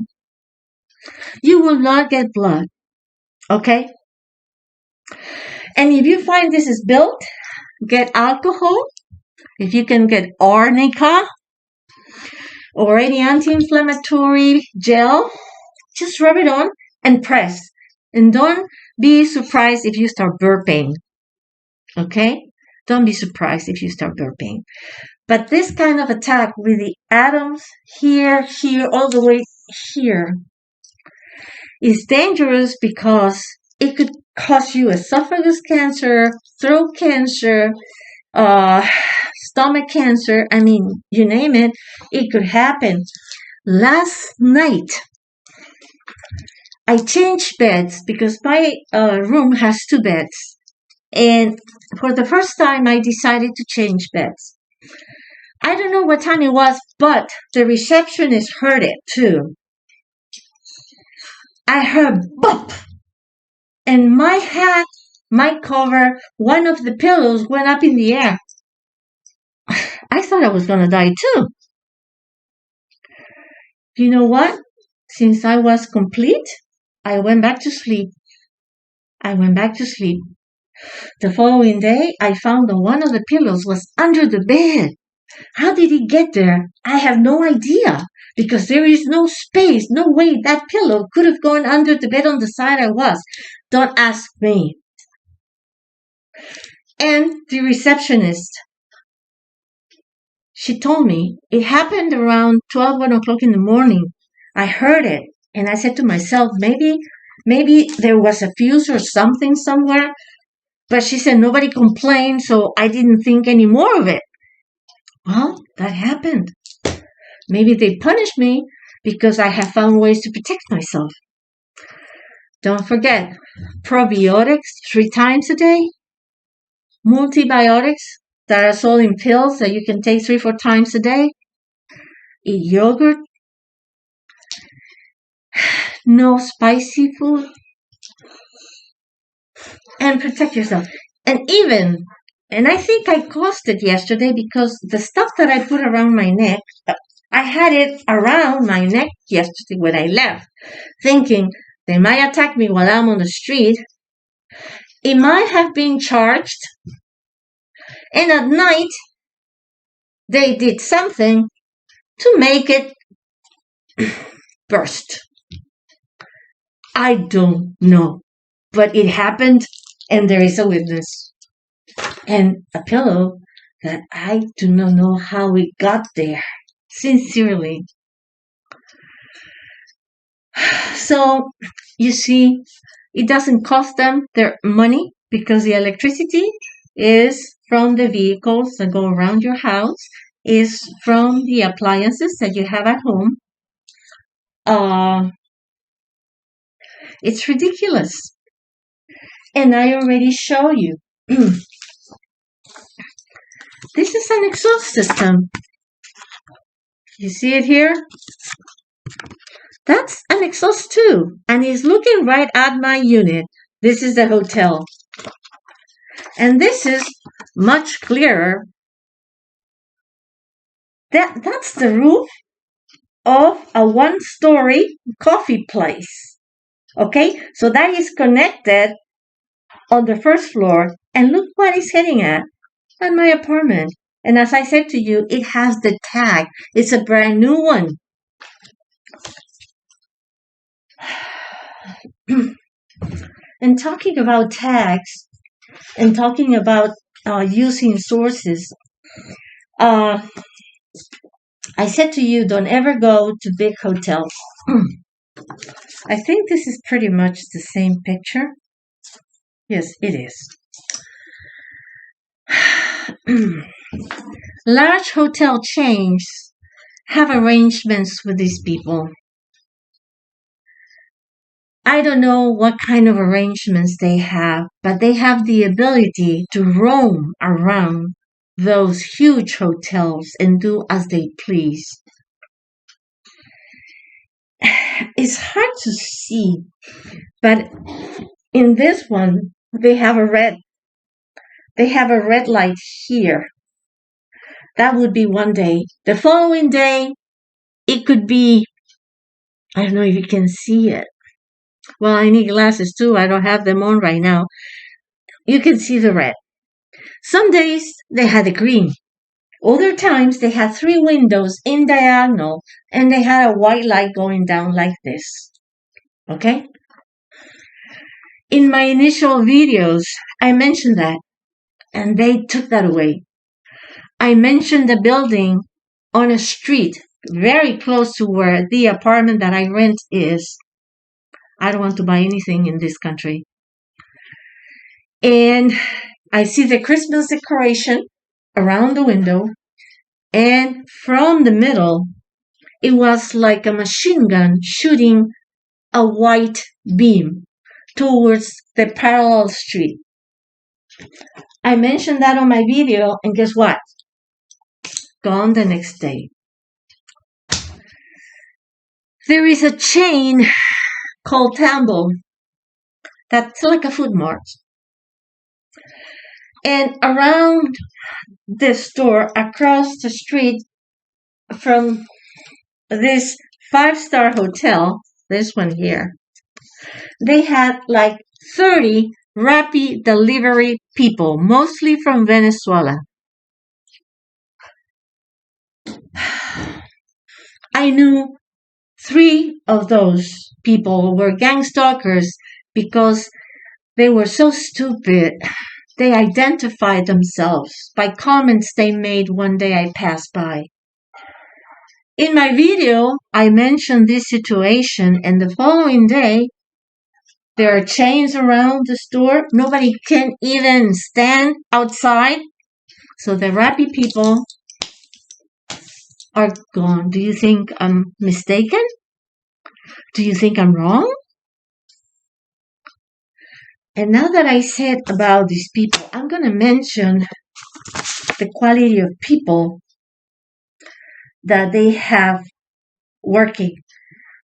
You will not get blood. Okay? And if you find this is built, get alcohol. If you can get arnica or any anti-inflammatory gel, just rub it on and press. And don't be surprised if you start burping. Okay? Don't be surprised if you start burping. But this kind of attack with the atoms here, all the way here is dangerous because it could cause you esophagus cancer, throat cancer, stomach cancer. I mean, you name it, it could happen. Last night, I changed beds because my room has 2 beds. And for the first time, I decided to change beds. I don't know what time it was, but the receptionist heard it too. I heard bump, and my hat, my cover, one of the pillows went up in the air. I thought I was going to die too. You know what? Since I was complete, I went back to sleep. The following day, I found that one of the pillows was under the bed. How did it get there? I have no idea, because there is no space, no way that pillow could have gone under the bed on the side I was. Don't ask me. And the receptionist, she told me it happened around 1 o'clock in the morning. I heard it, and I said to myself, maybe there was a fuse or something somewhere. But she said nobody complained, so I didn't think any more of it. Well, that happened. Maybe they punished me because I have found ways to protect myself. Don't forget, probiotics 3 times a day, multibiotics that are sold in pills that you can take 3-4 times a day, eat yogurt, no spicy food, and protect yourself. And I think I caused it yesterday because the stuff that I put around my neck, I had it around my neck yesterday when I left, thinking they might attack me while I'm on the street. It might have been charged, and at night they did something to make it burst. I don't know, but it happened, and there is a witness. And a pillow that I do not know how it got there. Sincerely. So, you see, it doesn't cost them their money because the electricity is from the vehicles that go around your house, is from the appliances that you have at home. It's ridiculous. And I already show you. This is an exhaust system. You see it here? That's an exhaust too. And it's looking right at my unit. This is the hotel. And this is much clearer. That's the roof of a 1-story coffee place. Okay? So that is connected on the first floor. And look what it's heading at my apartment. And as I said to you, it has the tag. It's a brand new one. And talking about tags and talking about using sources, I said to you, don't ever go to big hotels. I think this is pretty much the same picture. Yes, it is. Large hotel chains have arrangements with these people. I don't know what kind of arrangements they have, but they have the ability to roam around those huge hotels and do as they please. It's hard to see, but in this one, they have a red light here. That would be one day. The following day, it could be, I don't know if you can see it. Well, I need glasses too. I don't have them on right now. You can see the red. Some days they had a green. Other times they had 3 windows in diagonal and they had a white light going down like this. Okay? In my initial videos, I mentioned that and they took that away. I mentioned the building on a street very close to where the apartment that I rent is. I don't want to buy anything in this country. And I see the Christmas decoration around the window. And from the middle, it was like a machine gun shooting a white beam towards the parallel street. I mentioned that on my video, and guess what? Gone the next day. There is a chain called Tambo that's like a food mart. And around the store across the street from this 5-star hotel, this one here, they had like 30 Rappi delivery people, mostly from Venezuela. I knew 3 of those people were gang stalkers because they were so stupid. They identified themselves by comments they made one day I passed by. In my video, I mentioned this situation, and the following day, there are chains around the store. Nobody can even stand outside. So the Rappi people are gone. Do you think I'm mistaken? Do you think I'm wrong? And now that I said about these people, I'm going to mention the quality of people that they have working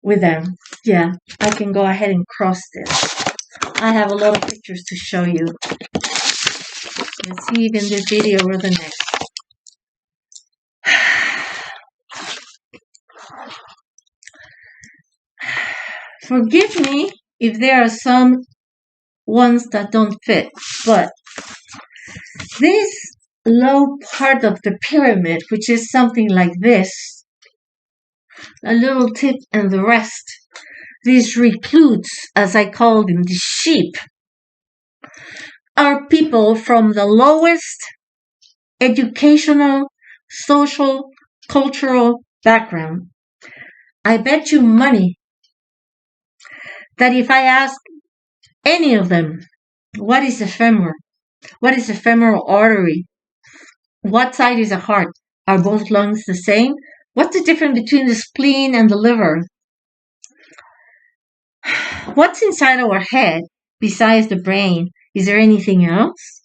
with them. Yeah, I can go ahead and cross this. I have a lot of pictures to show you. Let's see if in this video or the next. Forgive me if there are some ones that don't fit, but this low part of the pyramid, which is something like this, a little tip and the rest, these reclutes, as I call them, the sheep, are people from the lowest educational, social, cultural background. I bet you money that if I ask any of them, what is the femur? What is the femoral artery? What side is the heart? Are both lungs the same? What's the difference between the spleen and the liver? What's inside our head besides the brain? Is there anything else?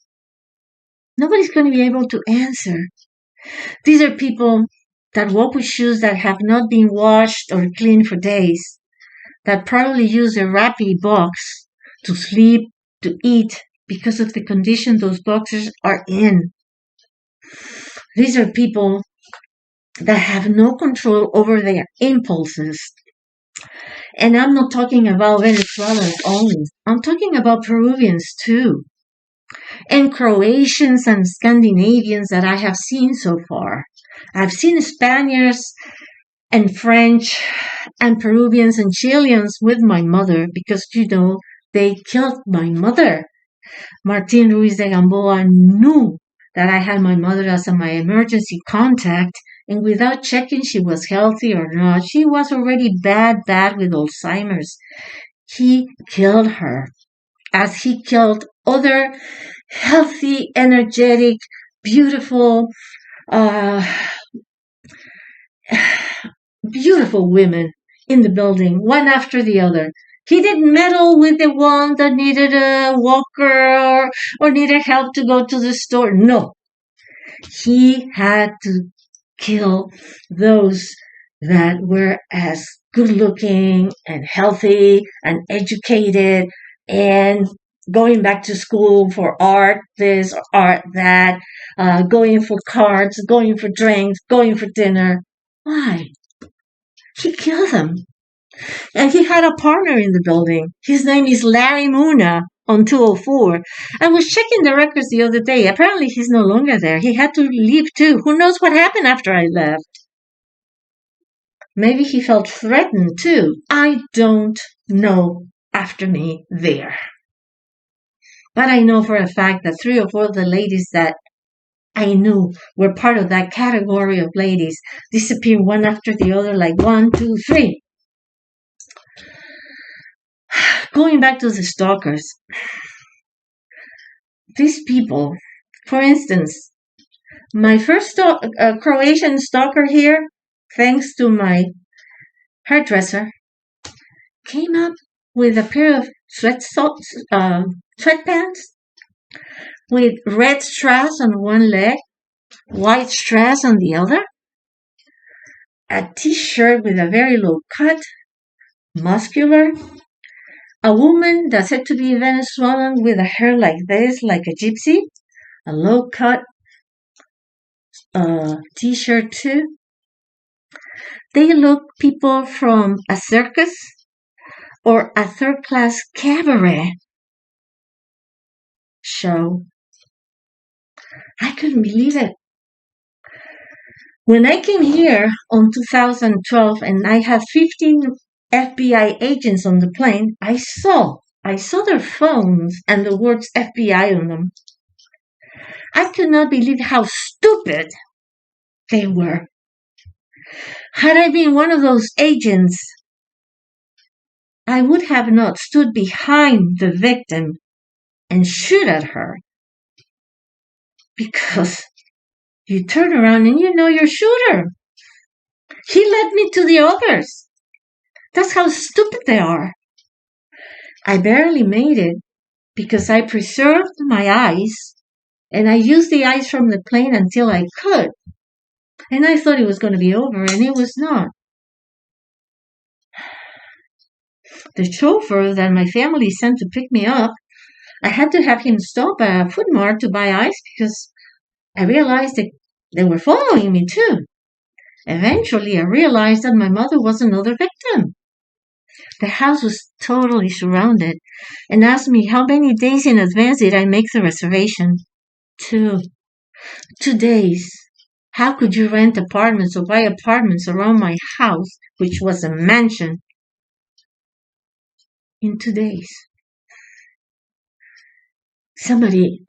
Nobody's going to be able to answer. These are people that walk with shoes that have not been washed or cleaned for days, that probably use a wrappy box to sleep, to eat, because of the condition those boxes are in. These are people that have no control over their impulses. And I'm not talking about Venezuelans only. I'm talking about Peruvians too. And Croatians and Scandinavians that I have seen so far. I've seen Spaniards and French and Peruvians and Chileans with my mother because, they killed my mother. Martin Ruiz de Gamboa knew that I had my mother as my emergency contact, and without checking she was healthy or not, she was already bad with Alzheimer's. He killed her, as he killed other healthy, energetic, beautiful, beautiful women in the building, one after the other. He didn't meddle with the one that needed a walker or needed help to go to the store. No. He had to kill those that were as good looking and healthy and educated and going back to school for art this, art that, going for cards, going for drinks, going for dinner. Why? He killed them. And he had a partner in the building. His name is Larry Muna on 204. I was checking the records the other day. Apparently he's no longer there. He had to leave too. Who knows what happened after I left? Maybe he felt threatened too. I don't know after me there. But I know for a fact that 3 or 4 of the ladies that I knew were part of that category of ladies disappeared one after the other, like 1, 2, 3. Going back to the stalkers, these people, for instance, my first Croatian stalker here, thanks to my hairdresser, came up with a pair of sweatpants with red strass on one leg, white strass on the other, a t-shirt with a very low cut, muscular, a woman that said to be Venezuelan with a hair like this, like a gypsy, a low cut t-shirt too. They look people from a circus or a third-class cabaret show. I couldn't believe it. When I came here on 2012 and I had 15 FBI agents on the plane, I saw their phones and the words FBI on them. I could not believe how stupid they were. Had I been one of those agents, I would have not stood behind the victim and shoot at her. Because you turn around and you know your shooter. He led me to the others. That's how stupid they are. I barely made it because I preserved my eyes and I used the eyes from the plane until I could. And I thought it was going to be over, and it was not. The chauffeur that my family sent to pick me up, I had to have him stop at a Food Mart to buy ice because I realized that they were following me too. Eventually, I realized that my mother was another victim. The house was totally surrounded and asked me how many days in advance did I make the reservation. 2 days. How could you rent apartments or buy apartments around my house, which was a mansion, in 2 days? Somebody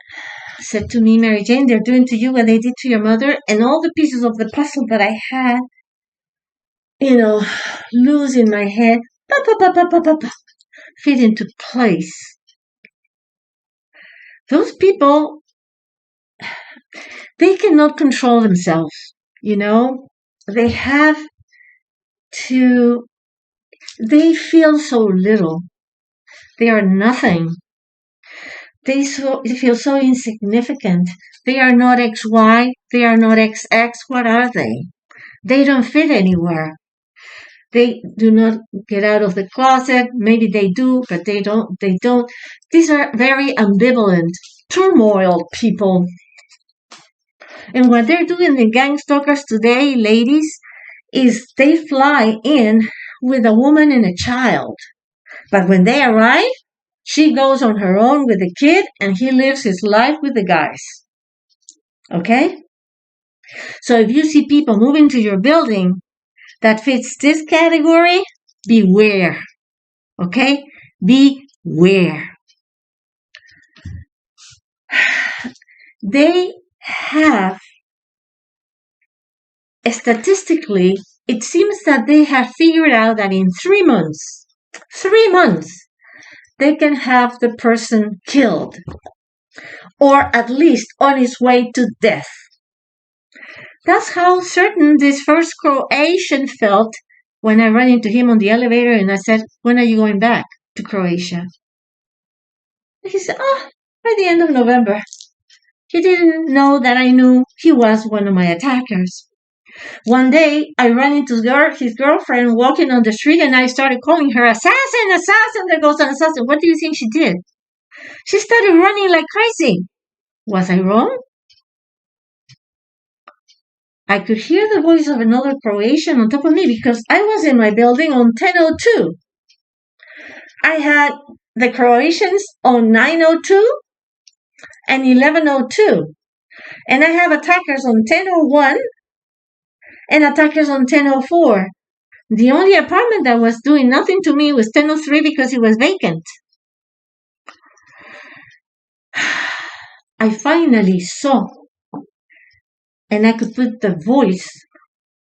said to me, Mary Jane, they're doing to you what they did to your mother, and all the pieces of the puzzle that I had, loose in my head, fit into place. Those people, they cannot control themselves, They have to, they feel so little. They are nothing. They feel so insignificant. They are not XY. They are not XX. What are they? They don't fit anywhere. They do not get out of the closet. Maybe they do, but they don't. These are very ambivalent, turmoil people. And what they're doing, the gang stalkers today, ladies, is they fly in with a woman and a child. But when they arrive, she goes on her own with the kid, and he lives his life with the guys. Okay? So if you see people moving to your building that fits this category, beware. Okay? Beware. They have, statistically, it seems that they have figured out that in 3 months, they can have the person killed, or at least on his way to death. That's how certain this first Croatian felt when I ran into him on the elevator and I said, when are you going back to Croatia? And he said, by the end of November. He didn't know that I knew he was one of my attackers. One day, I ran into his girlfriend walking on the street, and I started calling her, assassin, assassin, there goes an assassin. What do you think she did? She started running like crazy. Was I wrong? I could hear the voice of another Croatian on top of me because I was in my building on 1002. I had the Croatians on 902 and 1102. And I have attackers on 1001 and attackers on 1004. The only apartment that was doing nothing to me was 1003 because it was vacant. I finally saw, and I could put the voice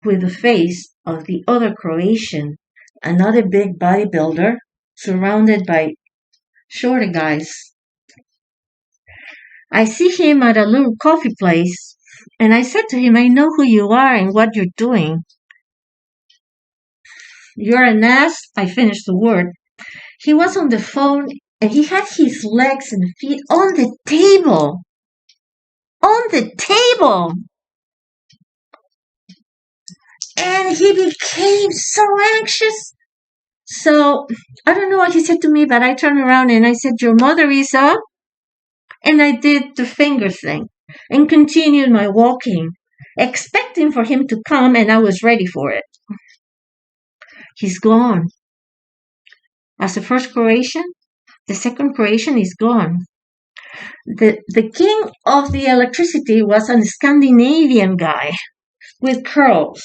with the face of the other Croatian, another big bodybuilder, surrounded by shorter guys. I see him at a little coffee place, and I said to him, I know who you are and what you're doing. You're an ass. I finished the word. He was on the phone, and he had his legs and feet on the table. On the table! And he became so anxious. So, I don't know what he said to me, but I turned around and I said, your mother is up? And I did the finger thing and continued my walking, expecting for him to come, and I was ready for it. He's gone. As the first Croatian, the second Croatian is gone. The king of the electricity was a Scandinavian guy with curls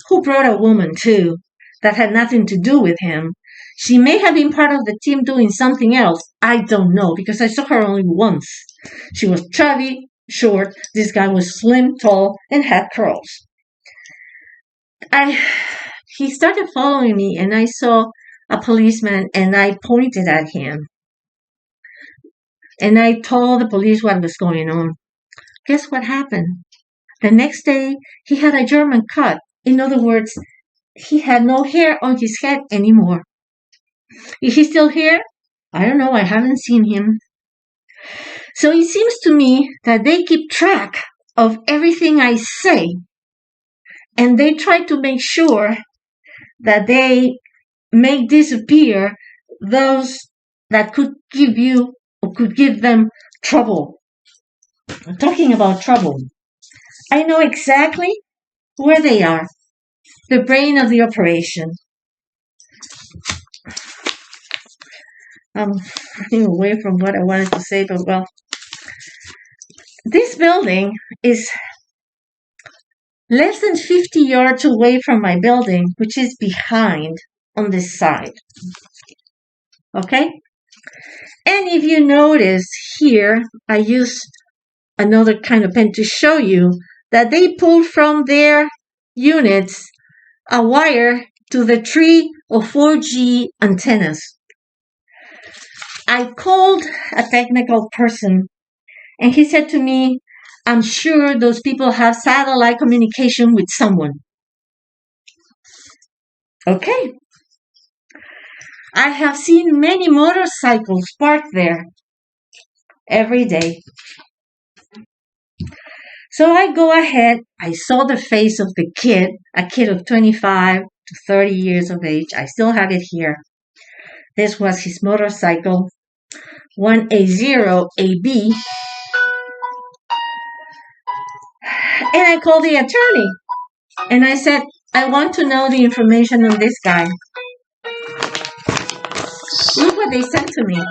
who brought a woman too that had nothing to do with him. She may have been part of the team doing something else. I don't know because I saw her only once. She was chubby, short. This guy was slim, tall, and had curls. He started following me, and I saw a policeman, and I pointed at him. And I told the police what was going on. Guess what happened? The next day, he had a German cut. In other words, he had no hair on his head anymore. Is he still here? I don't know. I haven't seen him. So it seems to me that they keep track of everything I say, and they try to make sure that they make disappear those that could give you or could give them trouble. I'm talking about trouble. I know exactly where they are, the brain of the operation. I'm running away from what I wanted to say, but well, this building is less than 50 yards away from my building, which is behind on this side. Okay? And if you notice here, I used another kind of pen to show you that they pulled from their units a wire to the 3 or 4G antennas. I called a technical person, and he said to me, I'm sure those people have satellite communication with someone. Okay. I have seen many motorcycles parked there every day. So I go ahead. I saw the face of the kid, a kid of 25 to 30 years of age. I still have it here. This was his motorcycle, 1A0AB. And I called the attorney. And I said, I want to know the information on this guy. Look what they sent to me.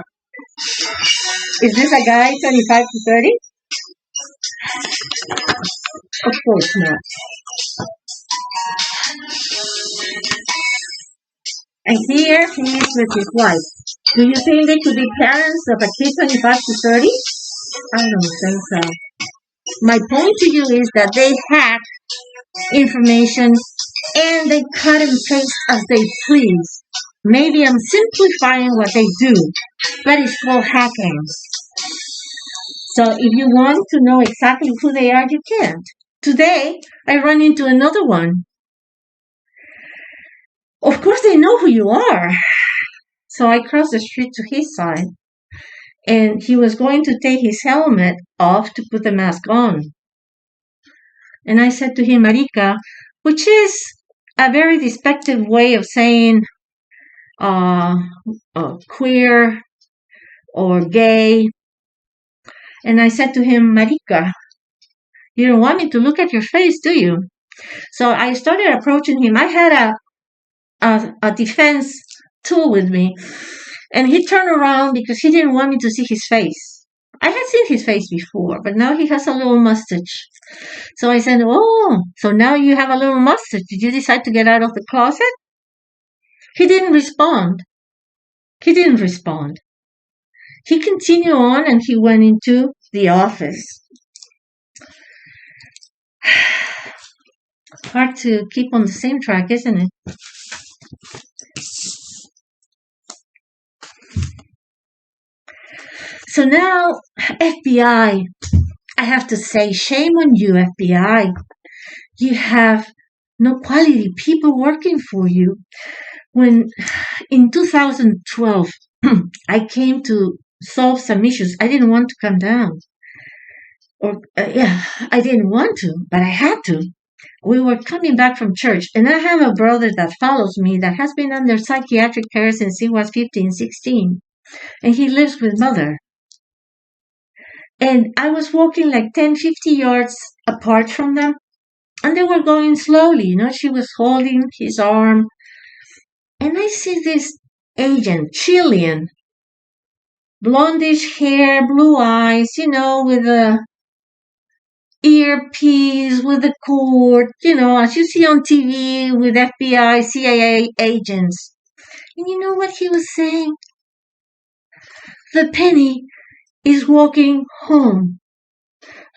Is this a guy 25 to 30? Of course not. And here he is with his wife. Do you think they could be parents of a kid 25 to 30? I don't think so. My point to you is that they hack information and they cut and paste as they please. Maybe I'm simplifying what they do, but it's called hacking. So if you want to know exactly who they are, you can't. Today, I run into another one. Of course, they know who you are. So I crossed the street to his side, and he was going to take his helmet off to put the mask on. And I said to him, Marica, which is a very despective way of saying queer or gay. And I said to him, Marica, you don't want me to look at your face, do you? So I started approaching him. I had a defense tool with me, and he turned around because he didn't want me to see his face. I had seen his face before, but now he has a little mustache. So I said, oh, so now you have a little mustache. Did you decide to get out of the closet? He didn't respond. He continued on, and he went into the office. Hard to keep on the same track, isn't it? So now, FBI, I have to say, shame on you, FBI. You have no quality people working for you. When in 2012, I came to solve some issues, I didn't want to come down. I didn't want to, but I had to. We were coming back from church, and I have a brother that follows me that has been under psychiatric care since he was 15, 16, and he lives with mother. And I was walking like 10, 50 yards apart from them, and they were going slowly. She was holding his arm, and I see this agent, Chilean, blondish hair, blue eyes, with a earpiece, with a cord, as you see on TV with FBI, CIA agents. And you know what he was saying? The penny is walking home.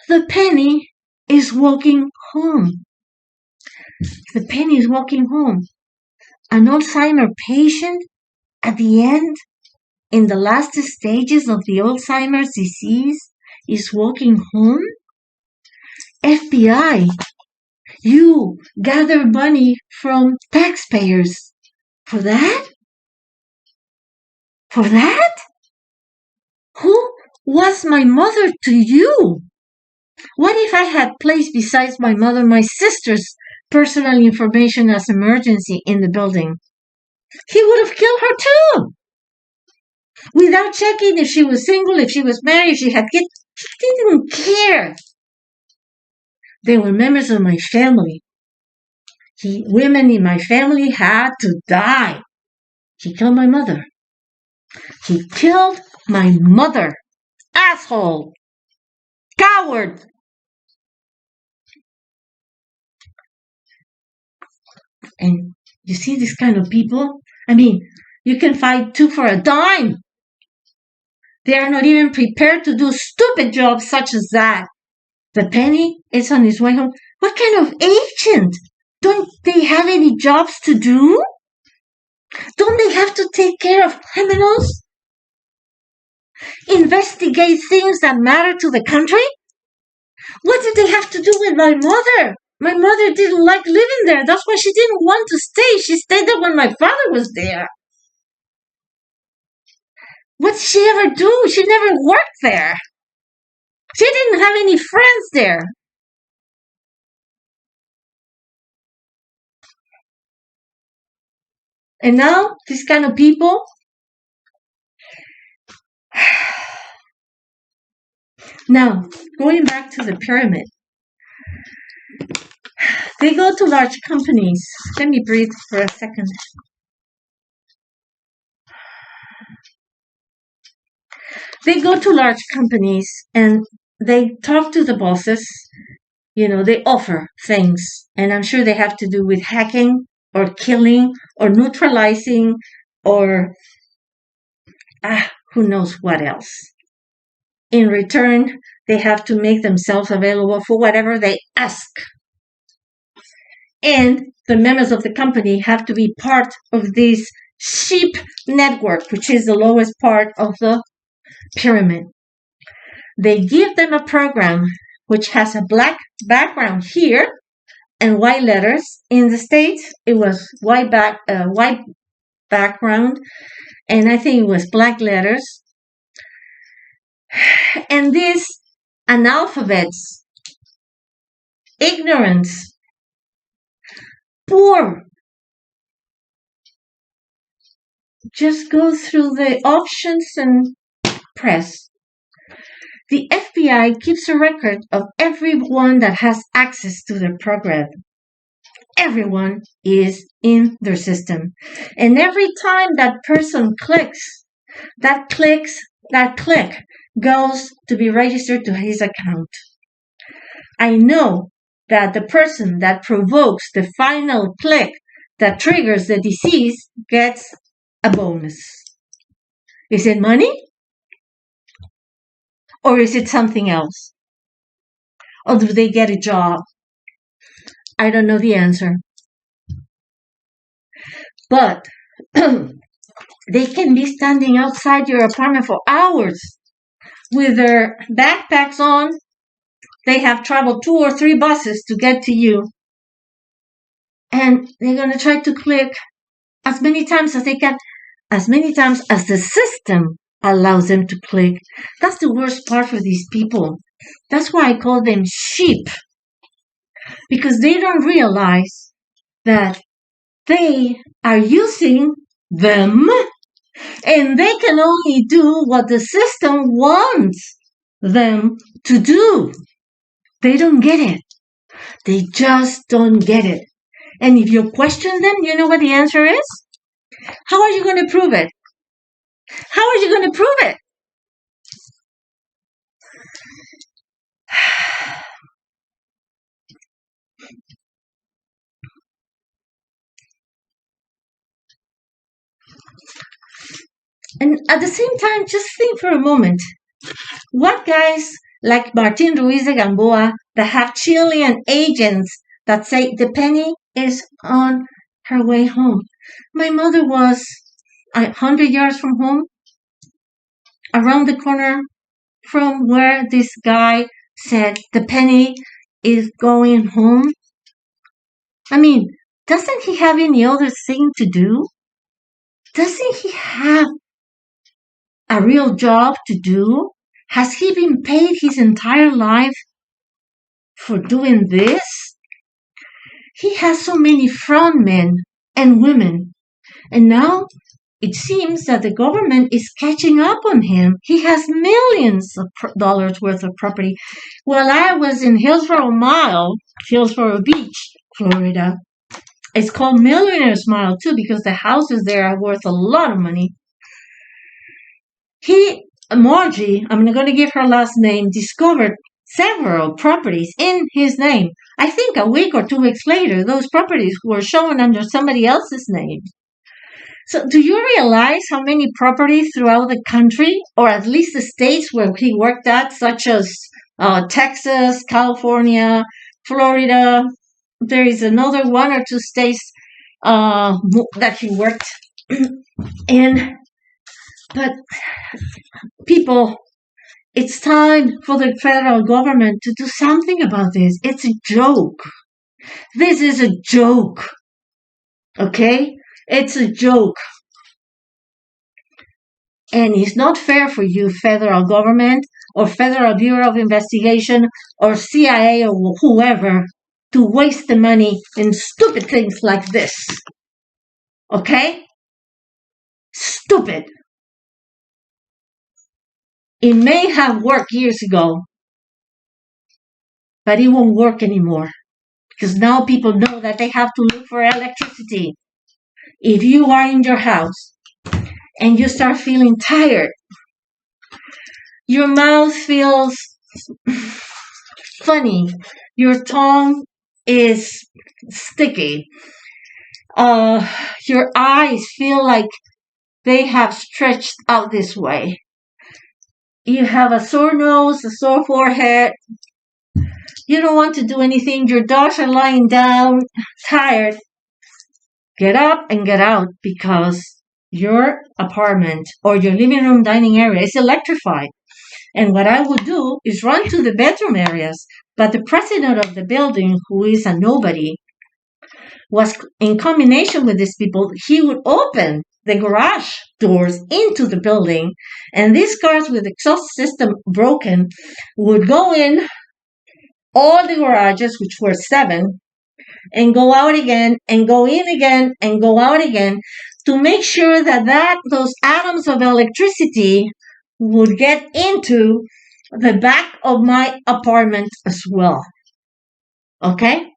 The penny is walking home. The penny is walking home. An Alzheimer's patient at the end, in the last stages of the Alzheimer's disease, is walking home? FBI, you gather money from taxpayers for that? For that? Who was my mother to you? What if I had placed besides my mother my sister's personal information as emergency in the building? He would have killed her too, without checking if she was single, if she was married, if she had kids. He didn't care. They were members of my family. Women in my family had to die. He killed my mother. He killed my mother. Asshole. Coward. And you see this kind of people? I mean, you can fight two for a dime. They are not even prepared to do stupid jobs such as that. The penny is on his way home. What kind of agent? Don't they have any jobs to do? Don't they have to take care of criminals? Investigate things that matter to the country? What did they have to do with my mother? My mother didn't like living there. That's why she didn't want to stay. She stayed there when my father was there. What did she ever do? She never worked there. She didn't have any friends there. And now, these kind of people, now, going back to the pyramid, they go to large companies. Let me breathe for a second. They go to large companies and they talk to the bosses. You know, they offer things. And I'm sure they have to do with hacking or killing or neutralizing or who knows what else. In return, they have to make themselves available for whatever they ask. And the members of the company have to be part of this sheep network, which is the lowest part of the pyramid. They give them a program which has a black background here and white letters. In the States, it was white background, and I think it was black letters. And these analphabets, ignorance, poor, just go through the options and press. The FBI keeps a record of everyone that has access to their program. Everyone is in their system. And every time that person clicks, that click goes to be registered to his account. I know that the person that provokes the final click that triggers the disease gets a bonus. Is it money? Or is it something else? Or do they get a job? I don't know the answer. But they can be standing outside your apartment for hours with their backpacks on. They have traveled 2 or 3 buses to get to you. And they're going to try to click as many times as they can, as many times as the system allows them to click. That's the worst part for these people. That's why I call them sheep. Because they don't realize that they are using them and they can only do what the system wants them to do. They don't get it. They just don't get it. And if you question them, you know what the answer is? How are you going to prove it? How are you going to prove it? And at the same time, just think for a moment. What guys like Martin Ruiz de Gamboa that have Chilean agents that say the penny is on her way home? My mother was 100 yards from home, around the corner from where this guy said the penny is going home. I mean, doesn't he have any other thing to do? Doesn't he have a real job to do? Has he been paid his entire life for doing this? He has so many front men and women, and now it seems that the government is catching up on him. He has millions of dollars worth of property. While I was in Hillsborough Beach, Florida, it's called Millionaire's Mile too because the houses there are worth a lot of money. Margie, I'm going to give her last name, discovered several properties in his name. I think a week or 2 weeks later, those properties were shown under somebody else's name. So do you realize how many properties throughout the country, or at least the states where he worked at, such as Texas, California, Florida, there is another 1 or 2 states that he worked in. But people, it's time for the federal government to do something about this. It's a joke. This is a joke. Okay? It's a joke. And it's not fair for you, federal government, or Federal Bureau of Investigation, or CIA, or whoever, to waste the money in stupid things like this. Okay? Stupid. It may have worked years ago, but it won't work anymore because now people know that they have to look for electricity. If you are in your house and you start feeling tired, your mouth feels funny, your tongue is sticky, your eyes feel like they have stretched out this way. You have a sore nose, a sore forehead. You don't want to do anything. Your dogs are lying down, tired. Get up and get out because your apartment or your living room dining area is electrified. And what I would do is run to the bedroom areas. But the president of the building, who is a nobody, was in combination with these people, he would open the garage doors into the building, and these cars with exhaust system broken would go in all the garages, which were 7, and go out again, and go in again, and go out again, to make sure that those atoms of electricity would get into the back of my apartment as well. Okay?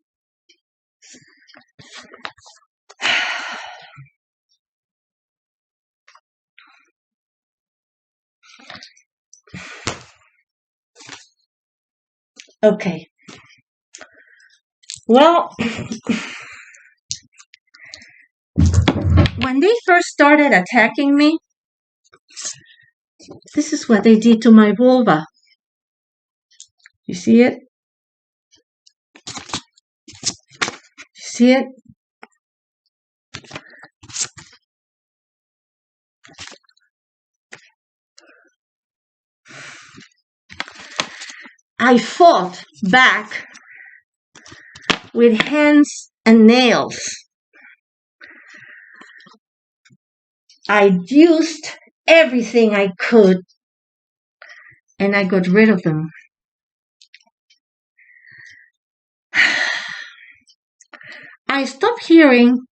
Okay. Well, when they first started attacking me, this is what they did to my vulva. You see it? You see it? I fought back with hands and nails. I used everything I could, and I got rid of them. I stopped hearing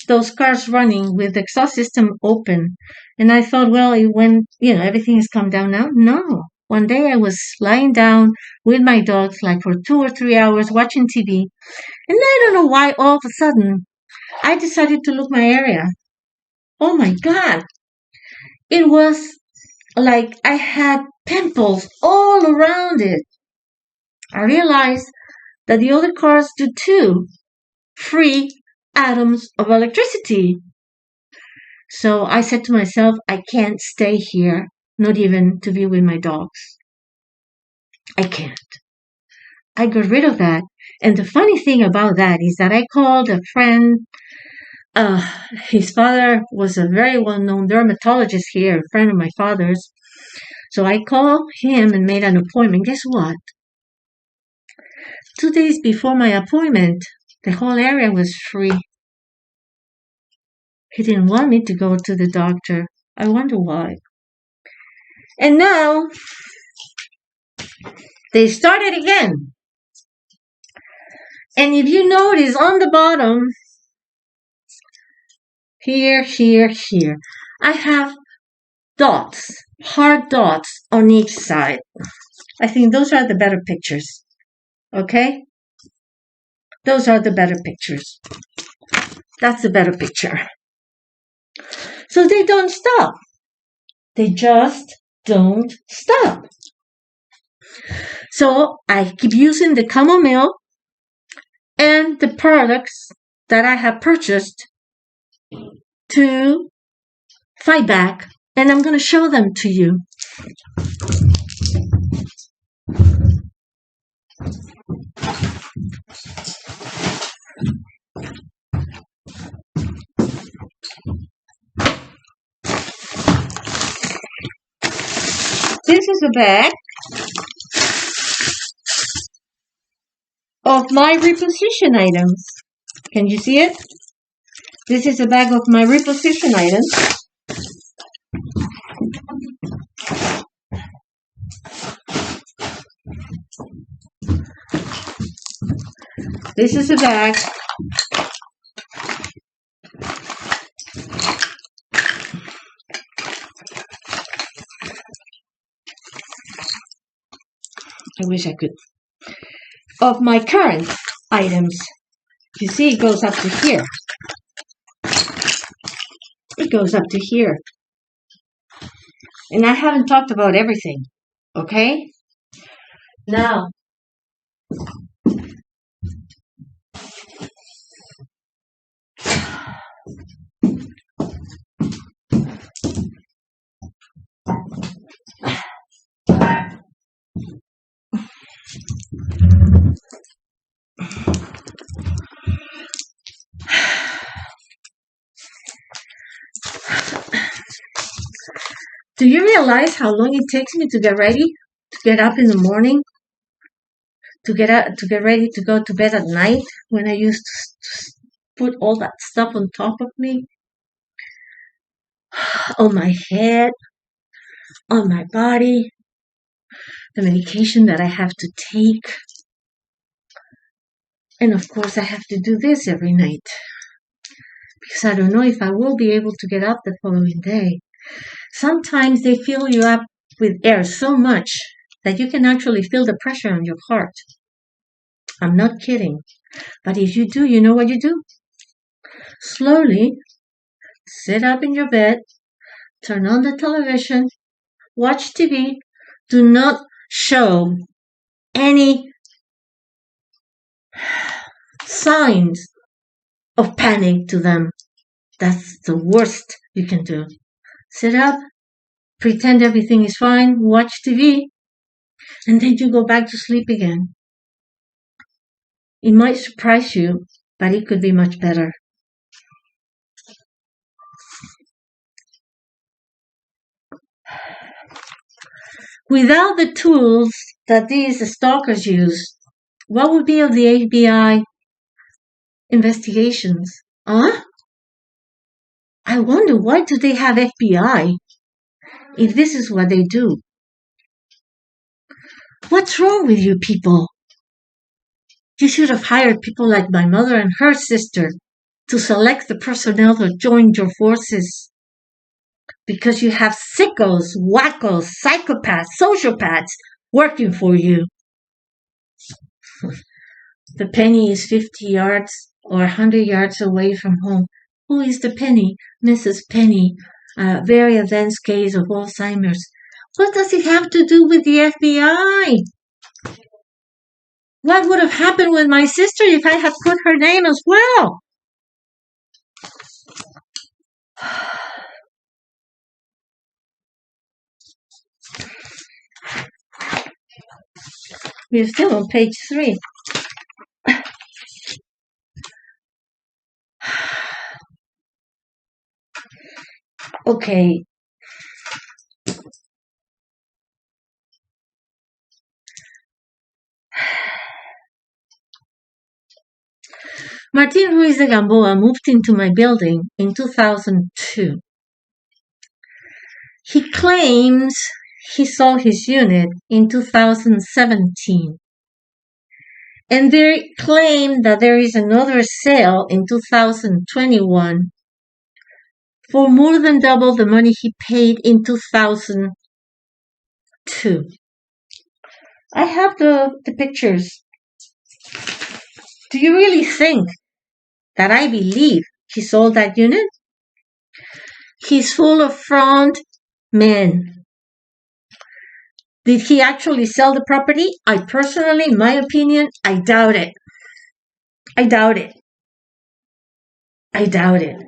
those cars running with the exhaust system open, and I thought, well, everything has calmed down now. No. One day I was lying down with my dogs like for 2 or 3 hours watching TV, and I don't know why all of a sudden I decided to look my area. Oh my God. It was like I had pimples all around it. I realized that the other cars do too. Free atoms of electricity. So I said to myself, I can't stay here, not even to be with my dogs. I can't. I got rid of that. And the funny thing about that is that I called a friend. His father was a very well-known dermatologist here, a friend of my father's. So I called him and made an appointment. Guess what? 2 days before my appointment, the whole area was free. He didn't want me to go to the doctor. I wonder why. And now, they started again. And if you notice on the bottom, here, I have dots, hard dots on each side. I think those are the better pictures. Okay? Those are the better pictures. That's a better picture. So they don't stop. They just don't stop. So I keep using the chamomile and the products that I have purchased to fight back, and I'm going to show them to you. This is a bag of my reposition items. Can you see it? This is a bag of my reposition items. This is a bag I wish I could. Of my current items. You see, it goes up to here. It goes up to here. And I haven't talked about everything. Okay? Now, do you realize how long it takes me to get ready? To get up in the morning? To get ready to go to bed at night when I used to put all that stuff on top of me? On my head, on my body, the medication that I have to take. And of course I have to do this every night. Because I don't know if I will be able to get up the following day. Sometimes they fill you up with air so much that you can actually feel the pressure on your heart. I'm not kidding. But if you do, you know what you do? Slowly sit up in your bed, turn on the television, watch TV. Do not show any signs of panic to them. That's the worst you can do. Sit up, pretend everything is fine, watch TV, and then you go back to sleep again. It might surprise you, but it could be much better. Without the tools that these stalkers use, what would be of the FBI investigations? Huh? I wonder, why do they have FBI if this is what they do? What's wrong with you people? You should have hired people like my mother and her sister to select the personnel that joined your forces. Because you have sickos, wackos, psychopaths, sociopaths working for you. The penny is 50 yards or 100 yards away from home. Who is the Penny? Mrs. Penny, a very advanced case of Alzheimer's. What does it have to do with the FBI? What would have happened with my sister if I had put her name as well? We're still on page 3. Okay. Martin Ruiz de Gamboa moved into my building in 2002. He claims he sold his unit in 2017. And they claim that there is another sale in 2021 for more than double the money he paid in 2002. I have the pictures. Do you really think that I believe he sold that unit? He's full of front men. Did he actually sell the property? I personally, in my opinion, I doubt it. I doubt it. I doubt it.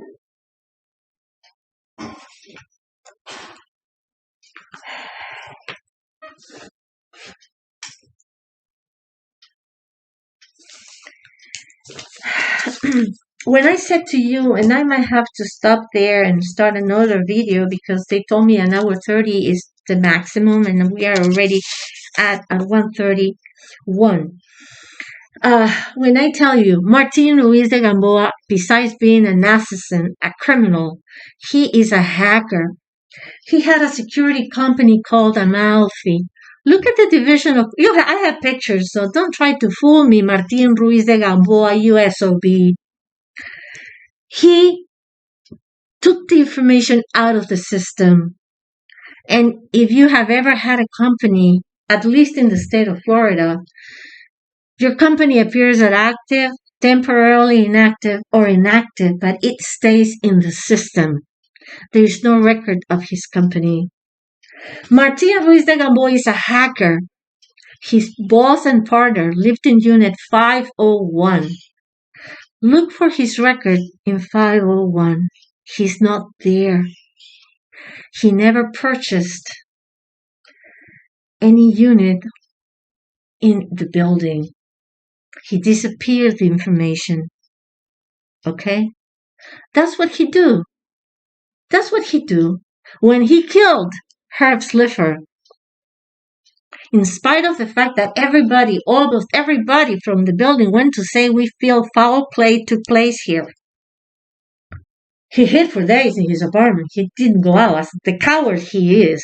When I said to you, and I might have to stop there and start another video because they told me an hour 30 is the maximum and we are already at 1:31. When I tell you, Martin Ruiz de Gamboa, besides being an assassin, a criminal, he is a hacker. He had a security company called Amalfi. Look at the division of... I have pictures, so don't try to fool me, Martin Ruiz de Gamboa, USOB. He took the information out of the system. And if you have ever had a company, at least in the state of Florida, your company appears as active, temporarily inactive, or inactive, but it stays in the system. There is no record of his company. Martin Ruiz de Gamboa is a hacker. His boss and partner lived in Unit 501. Look for his record in 501. He's not there. He never purchased any unit in the building. He disappeared the information. Okay? That's what he do. That's what he do. When he killed Herb Slipher, in spite of the fact that everybody, almost everybody from the building went to say we feel foul play took place here. He hid for days in his apartment. He didn't go out as the coward he is.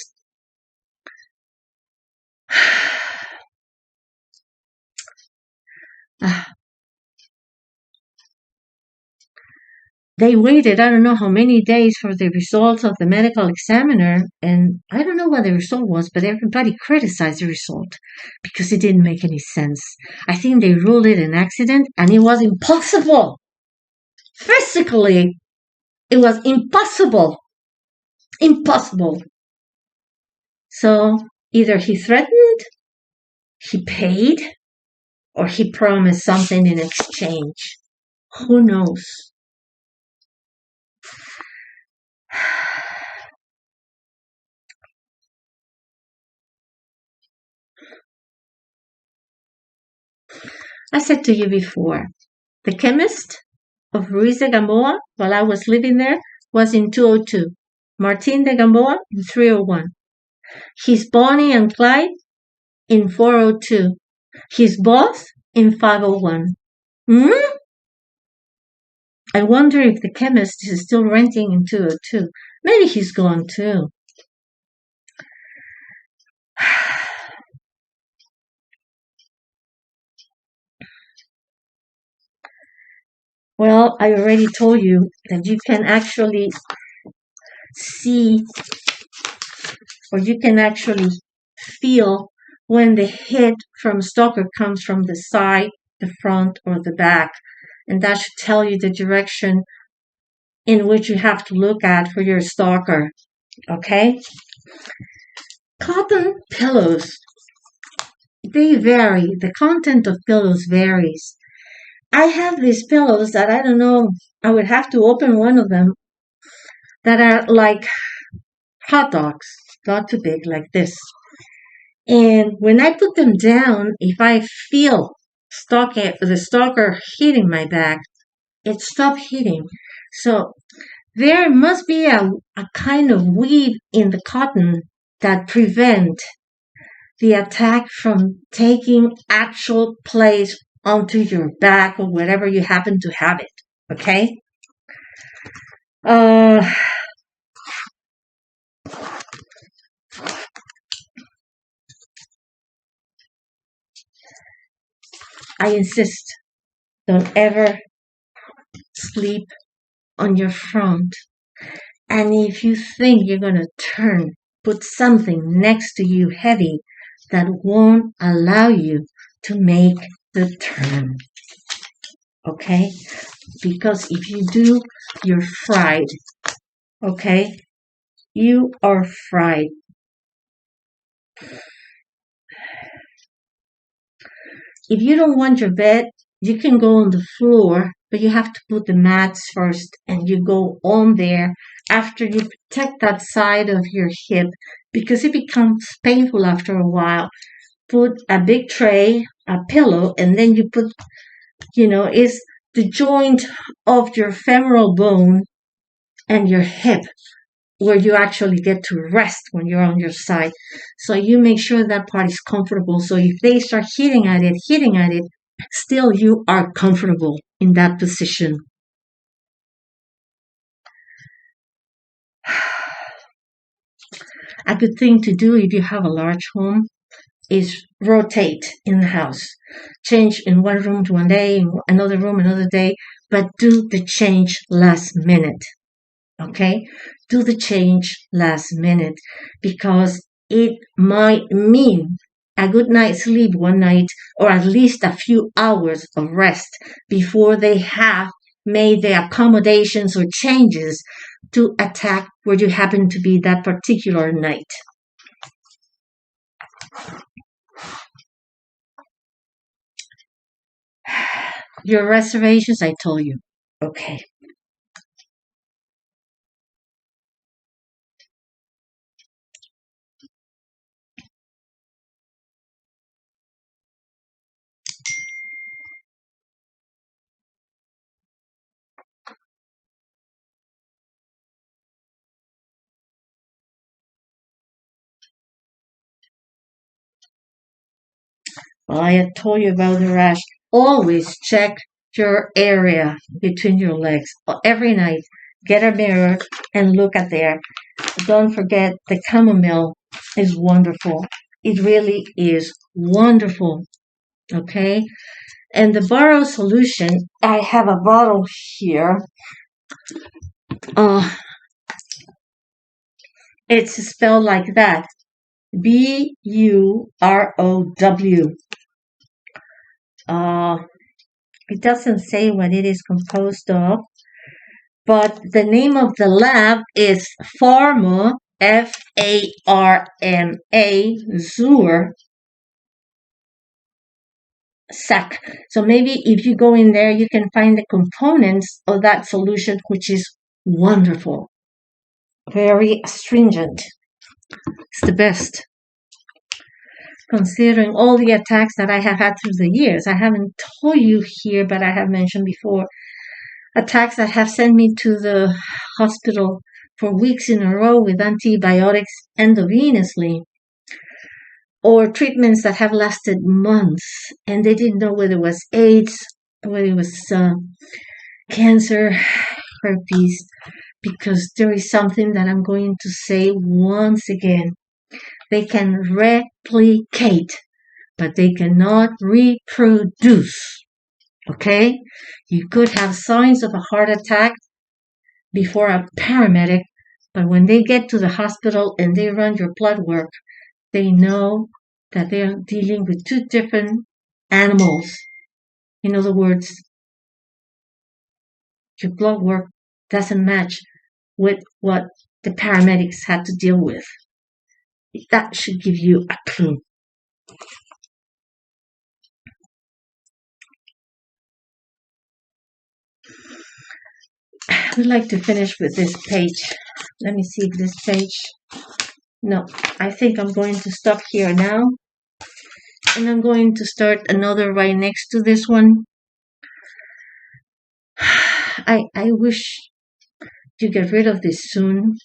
They waited, I don't know how many days for the results of the medical examiner, and I don't know what the result was, but everybody criticized the result because it didn't make any sense. I think they ruled it an accident, and it was impossible. Physically, it was impossible. Impossible. So either he threatened, he paid, or he promised something in exchange. Who knows? I said to you before, the chemist of Ruiz de Gamboa, while I was living there, was in 202. Martin de Gamboa in 301. His Bonnie and Clyde in 402. His boss in 501. I wonder if the chemist is still renting in 202. Maybe he's gone too. Well, I already told you that you can actually see, or you can actually feel when the hit from stalker comes from the side, the front, or the back. And that should tell you the direction in which you have to look at for your stalker. Okay? Cotton pillows. They vary. The content of pillows varies. I have these pillows that I don't know, I would have to open one of them, that are like hot dogs, not too big, like this. And when I put them down, if I feel the stalker hitting my back, it stopped hitting. So there must be a kind of weave in the cotton that prevent the attack from taking actual place onto your back or wherever you happen to have it. Okay? I insist, don't ever sleep on your front. And if you think you're going to turn, put something next to you heavy that won't allow you to make the turn. Okay? Because if you do, you're fried. Okay? You are fried. If you don't want your bed, you can go on the floor, but you have to put the mats first, and you go on there after you protect that side of your hip, because it becomes painful after a while. Put a big tray, a pillow, and then you put, it's the joint of your femoral bone and your hip where you actually get to rest when you're on your side. So you make sure that part is comfortable. So if they start hitting at it, still you are comfortable in that position. A good thing to do if you have a large home is rotate in the house. Change in one room to one day, in another room another day, but do the change last minute. Okay? Do the change last minute, because it might mean a good night's sleep one night, or at least a few hours of rest before they have made the accommodations or changes to attack where you happen to be that particular night. Your reservations, I told you. Okay. Well, I had told you about the rash. Always check your area between your legs. Every night, get a mirror and look at there. Don't forget the chamomile is wonderful. It really is wonderful. Okay? And the bottle solution, I have a bottle here. It's spelled like that. BUROW. It doesn't say what it is composed of, but the name of the lab is Pharma, F-A-R-M-A, Zur, SAC. So maybe if you go in there, you can find the components of that solution, which is wonderful. Very astringent. It's the best. Considering all the attacks that I have had through the years, I haven't told you here, but I have mentioned before, attacks that have sent me to the hospital for weeks in a row with antibiotics endovenously, or treatments that have lasted months, and they didn't know whether it was AIDS, whether it was cancer, herpes, because there is something that I'm going to say once again. They can replicate, but they cannot reproduce. Okay? You could have signs of a heart attack before a paramedic, but when they get to the hospital and they run your blood work, they know that they're dealing with two different animals. In other words, your blood work doesn't match with what the paramedics had to deal with. That should give you a clue. I would like to finish with this page. Let me see if this page... No, I think I'm going to stop here now. And I'm going to start another right next to this one. I wish to get rid of this soon.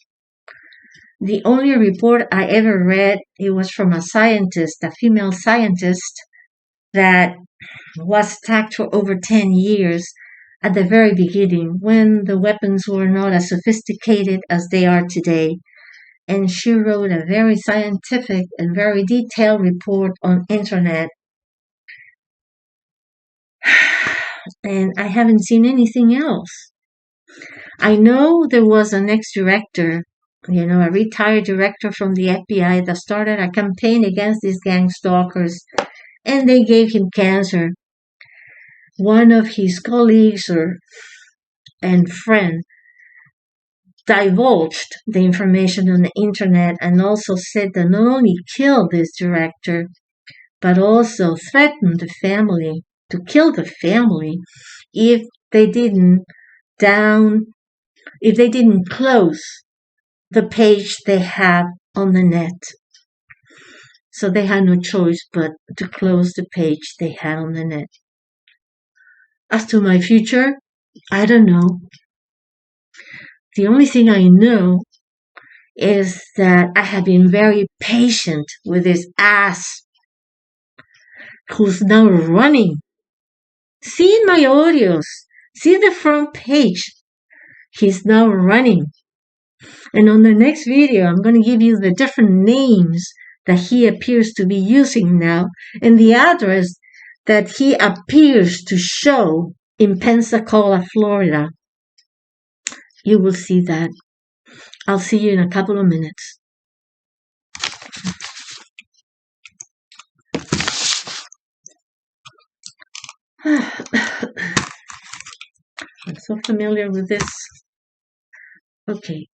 The only report I ever read, it was from a scientist, a female scientist, that was attacked for over 10 years at the very beginning, when the weapons were not as sophisticated as they are today. And she wrote a very scientific and very detailed report on internet. and I haven't seen anything else. I know there was an ex-director, a retired director from the FBI that started a campaign against these gang stalkers, and they gave him cancer. One of his colleagues and friend divulged the information on the internet and also said that not only killed this director, but also threatened the family to kill the family if they didn't close the page they had on the net. So they had no choice but to close the page they had on the net. As to my future, I don't know. The only thing I know is that I have been very patient with this ass who's now running. See in my audios, see the front page. He's now running. And on the next video, I'm going to give you the different names that he appears to be using now and the address that he appears to show in Pensacola, Florida. You will see that. I'll see you in a couple of minutes. I'm so familiar with this. Okay.